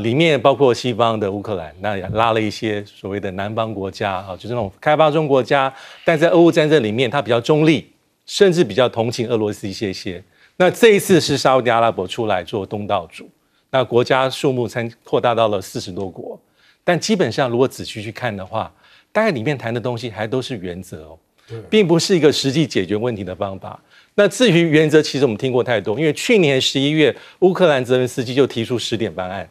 里面包括西方的乌克兰，那也拉了一些所谓的南方国家就是那种开发中国家，但在俄乌战争里面，它比较中立，甚至比较同情俄罗斯一些。那这一次是沙烏地阿拉伯出来做东道主，那国家数目扩大到了40多国，但基本上如果仔细去看的话，大概里面谈的东西还都是原则并不是一个实际解决问题的方法。那至于原则，其实我们听过太多，因为去年11月，乌克兰泽连斯基就提出10点方案。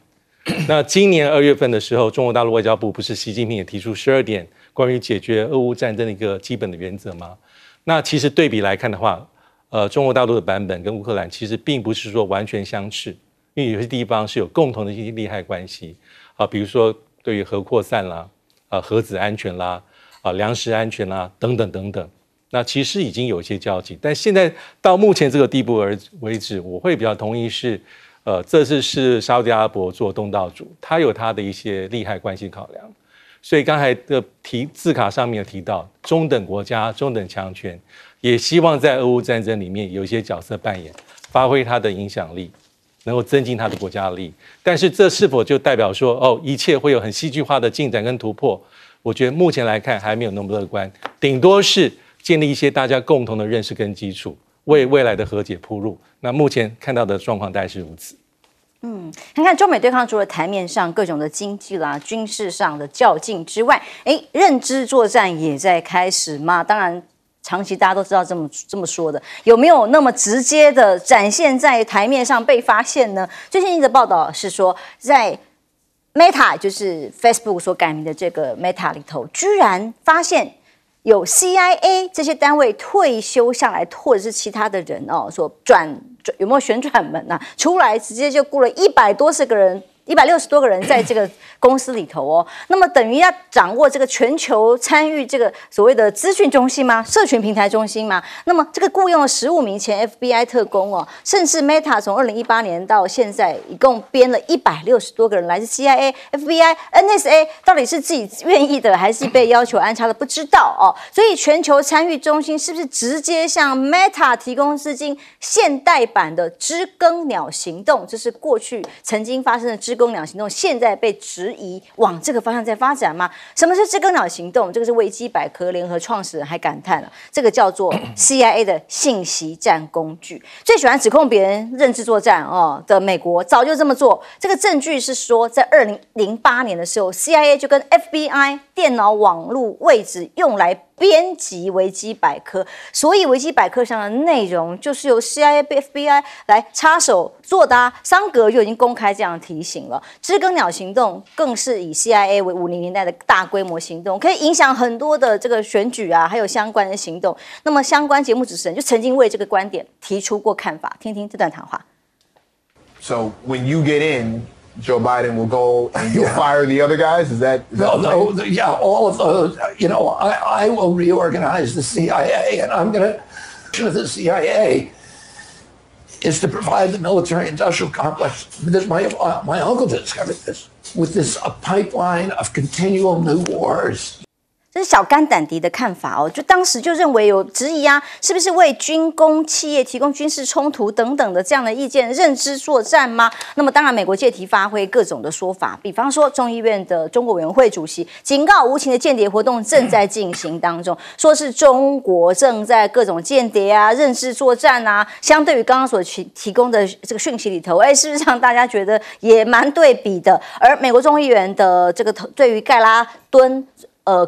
那今年2月份的时候，中国大陆外交部不是习近平也提出12点关于解决俄乌战争的一个基本的原则吗？那其实对比来看的话，中国大陆的版本跟乌克兰其实并不是说完全相斥，因为有些地方是有共同的一些利害关系比如说对于核扩散啦、核子安全啦、粮食安全啦等等。那其实已经有一些交集，但现在到目前这个地步为止，我会比较同意是，这次是沙烏地阿拉伯做东道主，他有他的一些利害关系考量，所以刚才的字卡上面有提到中等国家、中等强权，也希望在俄乌战争里面有一些角色扮演，发挥它的影响力，能够增进它的国家的利益。但是这是否就代表说一切会有很戏剧化的进展跟突破？我觉得目前来看还没有那么乐观，顶多是建立一些大家共同的认识跟基础，为未来的和解铺路。那目前看到的状况大概是如此。看看中美对抗除了台面上各种的经济啦、军事上的较劲之外，认知作战也在开始吗？当然，长期大家都知道这么说的，有没有那么直接的展现在台面上被发现呢？最近一则报道是说，在 Meta 就是 Facebook 所改名的这个 Meta 里头，居然发现有 CIA 这些单位退休下来，或者是其他的人所有没有旋转门啊？出来直接就雇了160多个人在这个公司里头那么等于要掌握这个全球参与这个所谓的资讯中心吗？社群平台中心吗？那么这个雇佣了15名前 FBI 特工甚至 Meta 从2018年到现在一共编了160多个人来自 CIA、FBI、NSA， 到底是自己愿意的还是被要求安插的不知道所以全球参与中心是不是直接向 Meta 提供资金？现代版的知更鸟行动，这是过去曾经发生的知更鸟行动，现在被质疑往这个方向在发展吗？什么是知更鸟行动？这个是维基百科联合创始人还感叹了，这个叫做 CIA 的信息战工具。最喜欢指控别人认知作战的美国早就这么做。这个证据是说，在2008年的时候 ，CIA 就跟 FBI 电脑网络位置用来编辑维基百科，所以维基百科上的内容就是由 CIA、FBI 来插手做的桑格就已经公开这样提醒了。知更鸟行动更是以 CIA 为50年代的大规模行动，可以影响很多的这个选举还有相关的行动。那么相关节目主持人就曾经为这个观点提出过看法，听听这段谈话。So when you get in, Joe Biden will go and you'll fire the other guys? Is that no, yeah, all of those. I will reorganize the CIA, and I'm going to. The CIA is to provide the military-industrial complex. My uncle discovered this with this pipeline of continual new wars. 这是小甘胆迪的看法就当时就认为有质疑是不是为军工企业提供军事冲突等等的这样的意见，认知作战吗？那么当然，美国借题发挥各种的说法，比方说众议院的中国委员会主席警告无情的间谍活动正在进行当中，说是中国正在各种间谍认知作战相对于刚刚所提供的这个讯息里头，事实上大家觉得也蛮对比的。而美国众议员的这个对于盖拉敦。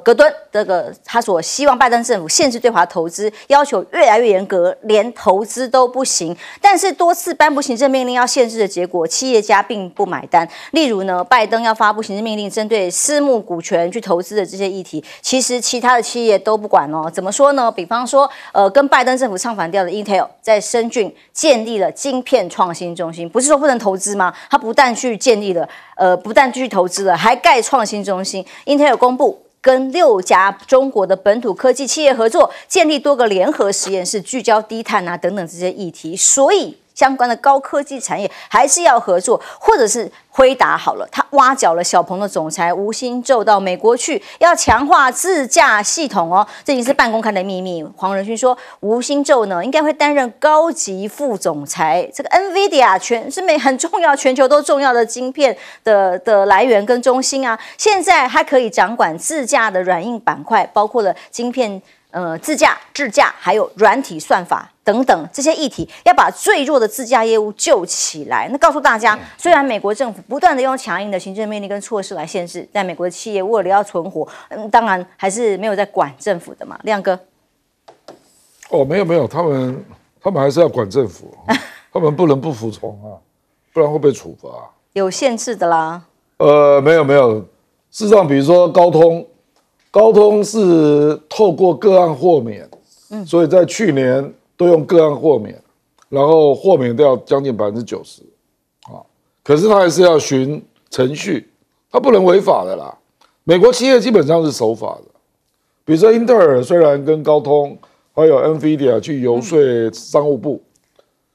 格敦这个他所希望拜登政府限制对华投资，要求越来越严格，连投资都不行。但是多次颁布行政命令要限制的结果，企业家并不买单。例如呢，拜登要发布行政命令，针对私募股权去投资的这些议题，其实其他的企业都不管怎么说呢？比方说，跟拜登政府唱反调的 Intel 在深圳建立了晶片创新中心，不是说不能投资吗？他不但去建立了，不但继续投资了，还盖创新中心。Intel 公布。跟6家中国的本土科技企业合作，建立多个联合实验室，聚焦低碳等等这些议题。所以相关的高科技产业还是要合作，或者是辉达好了，他挖角了小鹏的总裁吴欣宙到美国去，要强化自驾系统这已经是半公开的秘密。黄仁勋说，吴欣宙呢应该会担任高级副总裁。这个 NVIDIA 是很重要，全球都重要的晶片的来源跟中心现在还可以掌管自驾的软硬板块，包括了晶片。自驾、智驾，还有软体算法等等这些议题，要把最弱的自驾业务救起来。那告诉大家，虽然美国政府不断的用强硬的行政命令跟措施来限制，但美国的企业为了要存活，当然还是没有在管政府的嘛。亮哥，没有，他们还是要管政府，他们不能不服从不然会被处罚。有限制的啦。没有，事实上，比如说高通是透过个案豁免，所以在去年都用个案豁免，然后豁免掉将近90%，可是他还是要循程序，他不能违法的啦。美国企业基本上是守法的，比如说英特尔虽然跟高通还有 NVIDIA 去游说商务部，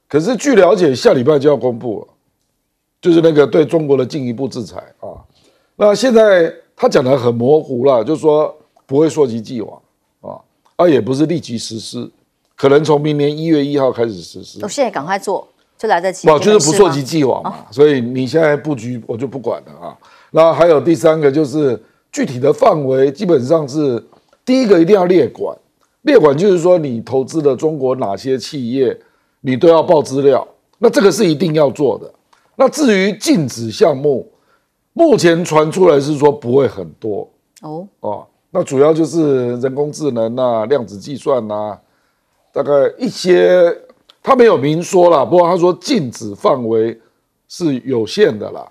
可是据了解下礼拜就要公布了，就是那个对中国的进一步制裁那现在他讲的很模糊了，就是说不会溯及既往也不是立即实施，可能从明年1月1号开始实施。我现在赶快做，就来得及。就是不溯及既往嘛，所以你现在布局我就不管了啊。那还有第3个就是具体的范围，基本上是第一个一定要列管，列管就是说你投资的中国哪些企业，你都要报资料，那这个是一定要做的。那至于禁止项目，目前传出来是说不会很多那主要就是人工智能啊、量子计算啊，大概一些他没有明说啦，不过他说禁止范围是有限的啦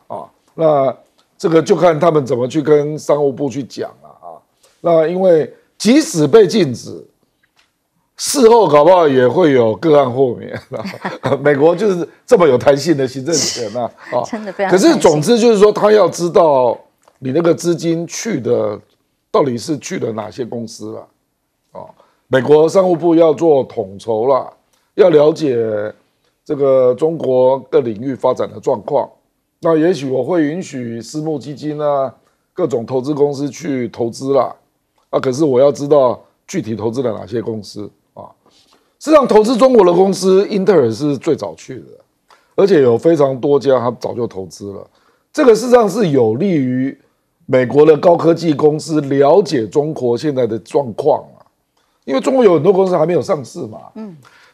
那这个就看他们怎么去跟商务部去讲了那因为即使被禁止，事后搞不好也会有个案豁免美国就是这么有弹性的行政权真的非常。可是总之就是说，他要知道你那个资金去的到底是去了哪些公司了美国商务部要做统筹啦，要了解这个中国各领域发展的状况。那也许我会允许私募基金啊、各种投资公司去投资啦可是我要知道具体投资了哪些公司事实上，投资中国的公司，英特尔是最早去的，而且有非常多家他早就投资了。这个事实上是有利于美国的高科技公司了解中国现在的状况因为中国有很多公司还没有上市嘛。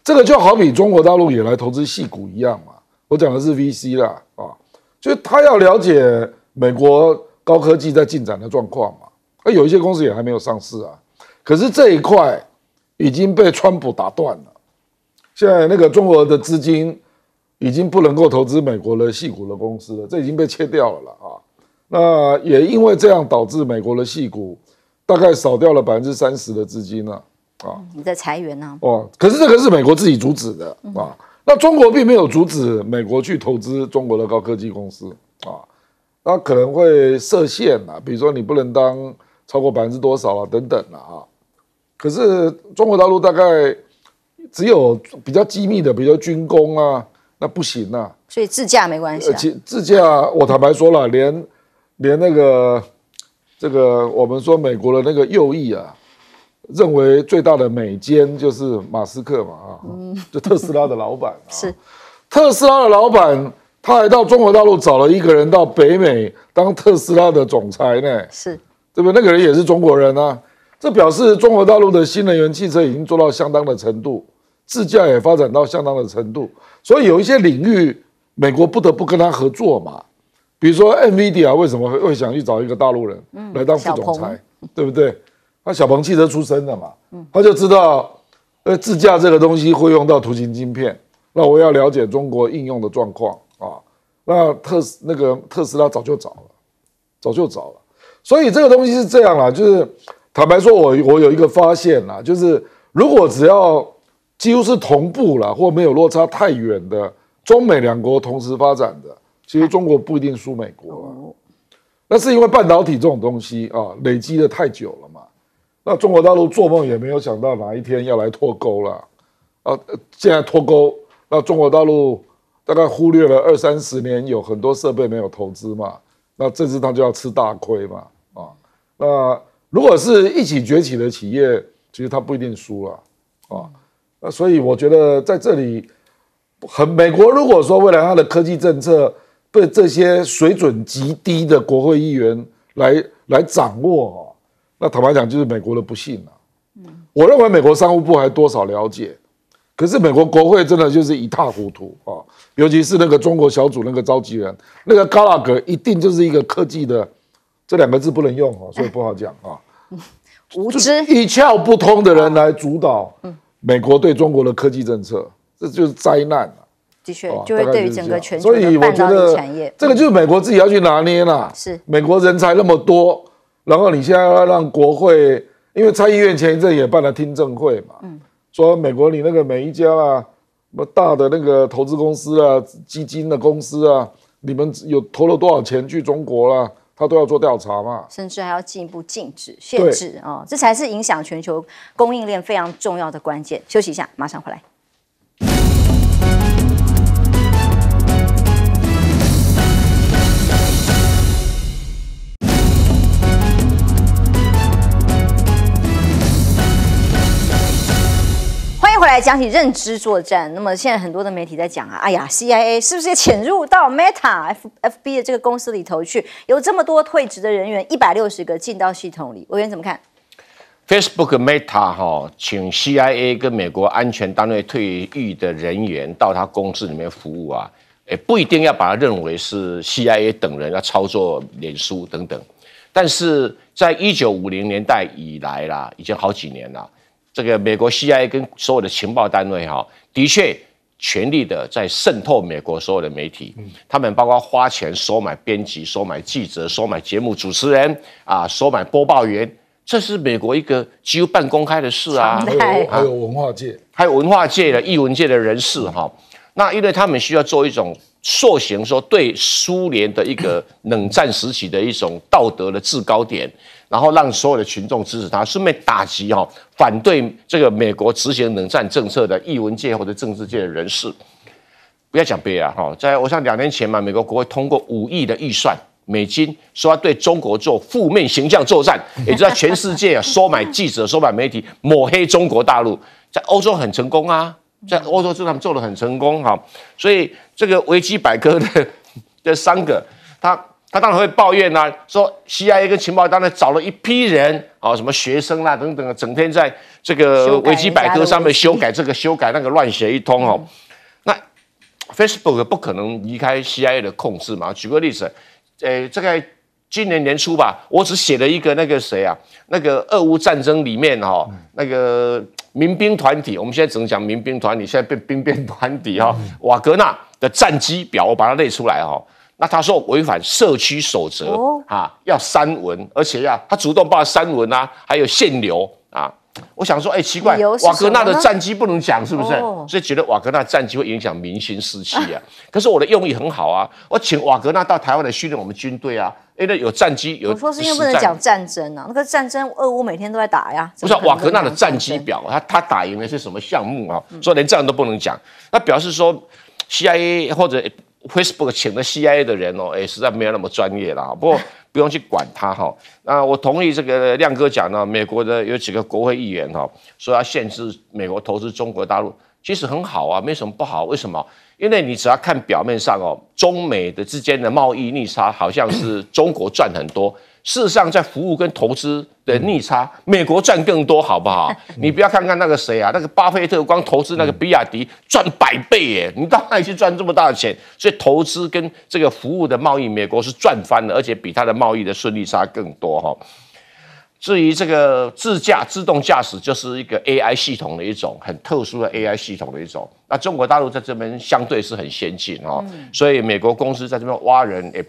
这个就好比中国大陆也来投资矽谷一样嘛。我讲的是 VC 啦就是他要了解美国高科技在进展的状况嘛。有一些公司也还没有上市可是这一块已经被川普打断了，现在那个中国的资金已经不能够投资美国的矽谷的公司了，这已经被切掉了那也因为这样导致美国的矽谷大概少掉了30%的资金了你在裁员呢可是这个是美国自己阻止的那中国并没有阻止美国去投资中国的高科技公司那可能会设限比如说你不能当超过多少等等可是中国大陆大概只有比较机密的，比如军工那不行所以自驾没关系自驾我坦白说了，连那个这个我们说美国的那个右翼认为最大的美奸就是马斯克嘛就特斯拉的老板是特斯拉的老板，他还到中国大陆找了一个人到北美当特斯拉的总裁呢，是对不对？那个人也是中国人这表示中国大陆的新能源汽车已经做到相当的程度，自驾也发展到相当的程度，所以有一些领域美国不得不跟他合作嘛。比如说 NVIDIA 为什么会想去找一个大陆人来当副总裁，对不对？他小鹏汽车出身的嘛，他就知道自驾这个东西会用到图形晶片，那我要了解中国应用的状况那特斯拉早就找了，所以这个东西是这样啦，就是坦白说我有一个发现啦，就是如果只要几乎是同步啦，或没有落差太远的中美两国同时发展的，其实中国不一定输美国那是因为半导体这种东西累积的太久了嘛。那中国大陆做梦也没有想到哪一天要来脱钩了现在脱钩，那中国大陆大概忽略了20-30年有很多设备没有投资嘛，那这次他就要吃大亏嘛那如果是一起崛起的企业，其实他不一定输了那所以我觉得在这里美国如果说未来他的科技政策被这些水准极低的国会议员来掌握那坦白讲就是美国的不幸我认为美国商务部还多少了解，可是美国国会真的就是一塌糊涂尤其是那个中国小组那个召集人那个高拉格，一定就是一个科技的这2个字不能用所以不好讲无知一窍不通的人来主导美国对中国的科技政策，这就是灾难的确就会对于整个全球的半导体产业，这个就是美国自己要去拿捏啦。是美国人才那么多，然后你现在要让国会，因为参议院前一阵也办了听证会嘛，说美国你那个每一家什么大的那个投资公司基金的公司你们有投了多少钱去中国他都要做调查嘛，甚至还要进一步禁止、限制这才是影响全球供应链非常重要的关键。休息一下，马上回来。讲起认知作战，那么现在很多的媒体在讲啊，哎呀 ，CIA 是不是也潜入到 Meta、FB 的这个公司里头去？有这么多退职的人员，160个进到系统里，委员怎么看 ？Facebook Meta 请 CIA 跟美国安全单位退役的人员到他公司里面服务啊，不一定要把它认为是 CIA 等人要操作脸书等等，但是在1950年代以来啦，已经好几年了。这个美国 CIA 跟所有的情报单位的确全力的在渗透美国所有的媒体，他们包括花钱收买编辑、收买记者、收买节目主持人啊，收买播报员，这是美国一个几乎半公开的事啊。还有文化界，还有文化界的、艺文界的人士那因为他们需要做一种塑形，说对苏联的一个冷战时期的一种道德的制高点。然后让所有的群众支持他，顺便打击反对这个美国执行冷战政策的艺文界或者政治界的人士。不要讲别啊在我想2年前嘛，美国国会通过5亿的预算美金，说要对中国做负面形象作战，也就是在全世界收买记者、收买媒体，抹黑中国大陆，在欧洲很成功啊，在欧洲他们做得很成功所以这个维基百科的3个他当然会抱怨啊，说 CIA 跟情报单位找了一批人什么学生啦等等，整天在这个维基百科上面修改这个修改那个，乱写一通那 Facebook 不可能离开 CIA 的控制嘛？举个例子，这个今年年初吧，我只写了一个那个谁啊，那个俄乌战争里面那个民兵团体，我们现在只能讲民兵团体，现在变兵变团体瓦格纳的战绩表，我把它列出来那他说违反社区守则要删文，而且他主动帮他删文啊，还有限流啊。我想说，奇怪，瓦格纳的战绩不能讲，是不是？所以觉得瓦格纳战绩会影响民心士气啊。可是我的用意很好啊，我请瓦格纳到台湾来训练我们军队啊，因为有战绩有。我说是因为不能讲战争啊，那个战争俄乌每天都在打呀。不是瓦格纳的战绩表，他打赢的是什么项目所以连这样都不能讲。那表示说 CIA 或者Facebook 请的 CIA 的人实在没有那么专业啦。不过不用去管他那我同意这个亮哥讲美国的有几个国会议员说要限制美国投资中国大陆，其实很好啊，没什么不好。为什么？因为你只要看表面上中美的之间的贸易逆差好像是中国赚很多。事实上，在服务跟投资的逆差，美国赚更多，好不好？你不要看看那个谁啊，那个巴菲特光投资那个比亚迪赚100倍耶，你到哪里去赚这么大的钱？所以投资跟这个服务的贸易，美国是赚翻了，而且比它的贸易的顺利差更多至于这个自动驾驶，就是一个 AI 系统的一种很特殊的 AI 系统的一种。那中国大陆在这边相对是很先进所以美国公司在这边挖人也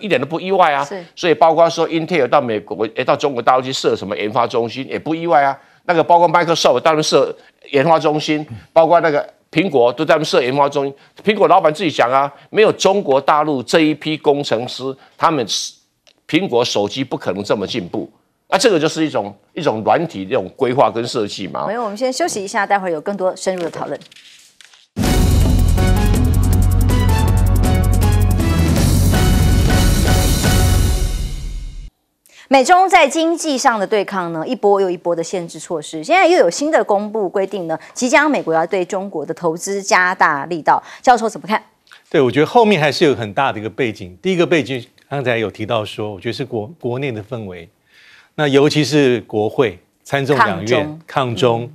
一点都不意外啊。所以包括说 Intel 到美国到中国大陆去设什么研发中心也不意外啊。那个包括 Microsoft 到那边设研发中心，包括那个苹果都在那边设研发中心。苹果老板自己讲啊，没有中国大陆这一批工程师，他们苹果手机不可能这么进步。这个就是一种软体这种规划跟设计嘛。没有，我们先休息一下，待会儿有更多深入的讨论。美中在经济上的对抗呢，一波又一波的限制措施，现在又有新的公布规定呢，即将美国要对中国的投资加大力道。教授怎么看？对，我觉得后面还是有很大的一个背景。第一个背景刚才有提到说，我觉得是国内的氛围。那尤其是国会、参众两院抗中，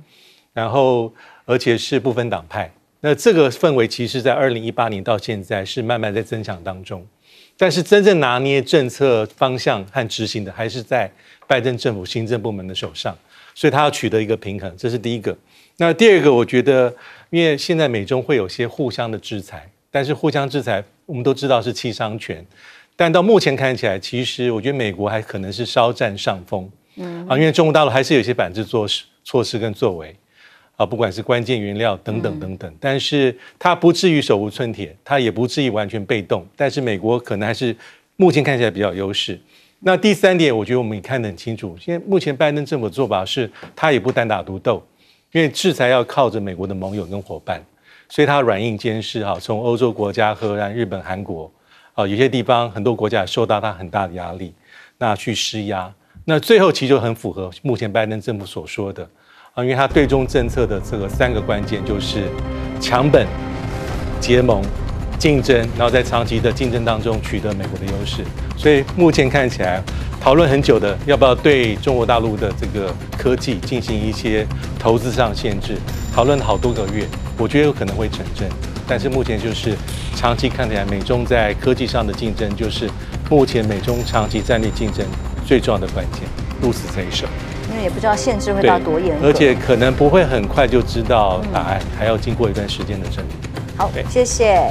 然后而且是不分党派。那这个氛围其实在2018年到现在是慢慢在增强当中，但是真正拿捏政策方向和执行的还是在拜登政府行政部门的手上，所以他要取得一个平衡，这是第一个。那第二个，我觉得因为现在美中会有些互相的制裁，但是互相制裁我们都知道是七伤拳。但到目前看起来，其实我觉得美国还可能是稍占上风，因为中国大陆还是有一些反制措施跟作为，不管是关键原料等等等等，但是它不至于手无寸铁，它也不至于完全被动，但是美国可能还是目前看起来比较有优势。那第三点，我觉得我们也看得很清楚，现在目前拜登政府的做法是，他也不单打独斗，因为制裁要靠着美国的盟友跟伙伴，所以他软硬兼施从欧洲国家、荷兰、日本、韩国。有些地方很多国家也受到它很大的压力，那去施压，那最后其实就很符合目前拜登政府所说的，因为它对中政策的这个3个关键就是强本、结盟、竞争，然后在长期的竞争当中取得美国的优势。所以目前看起来，讨论很久的要不要对中国大陆的这个科技进行一些投资上限制，讨论好多个月，我觉得有可能会成真。但是目前就是长期看起来，美中在科技上的竞争，就是目前美中长期战略竞争最重要的关键，鹿死这一手。因为也不知道限制会到多严格，而且可能不会很快就知道答案，还要经过一段时间的整理。好，谢谢。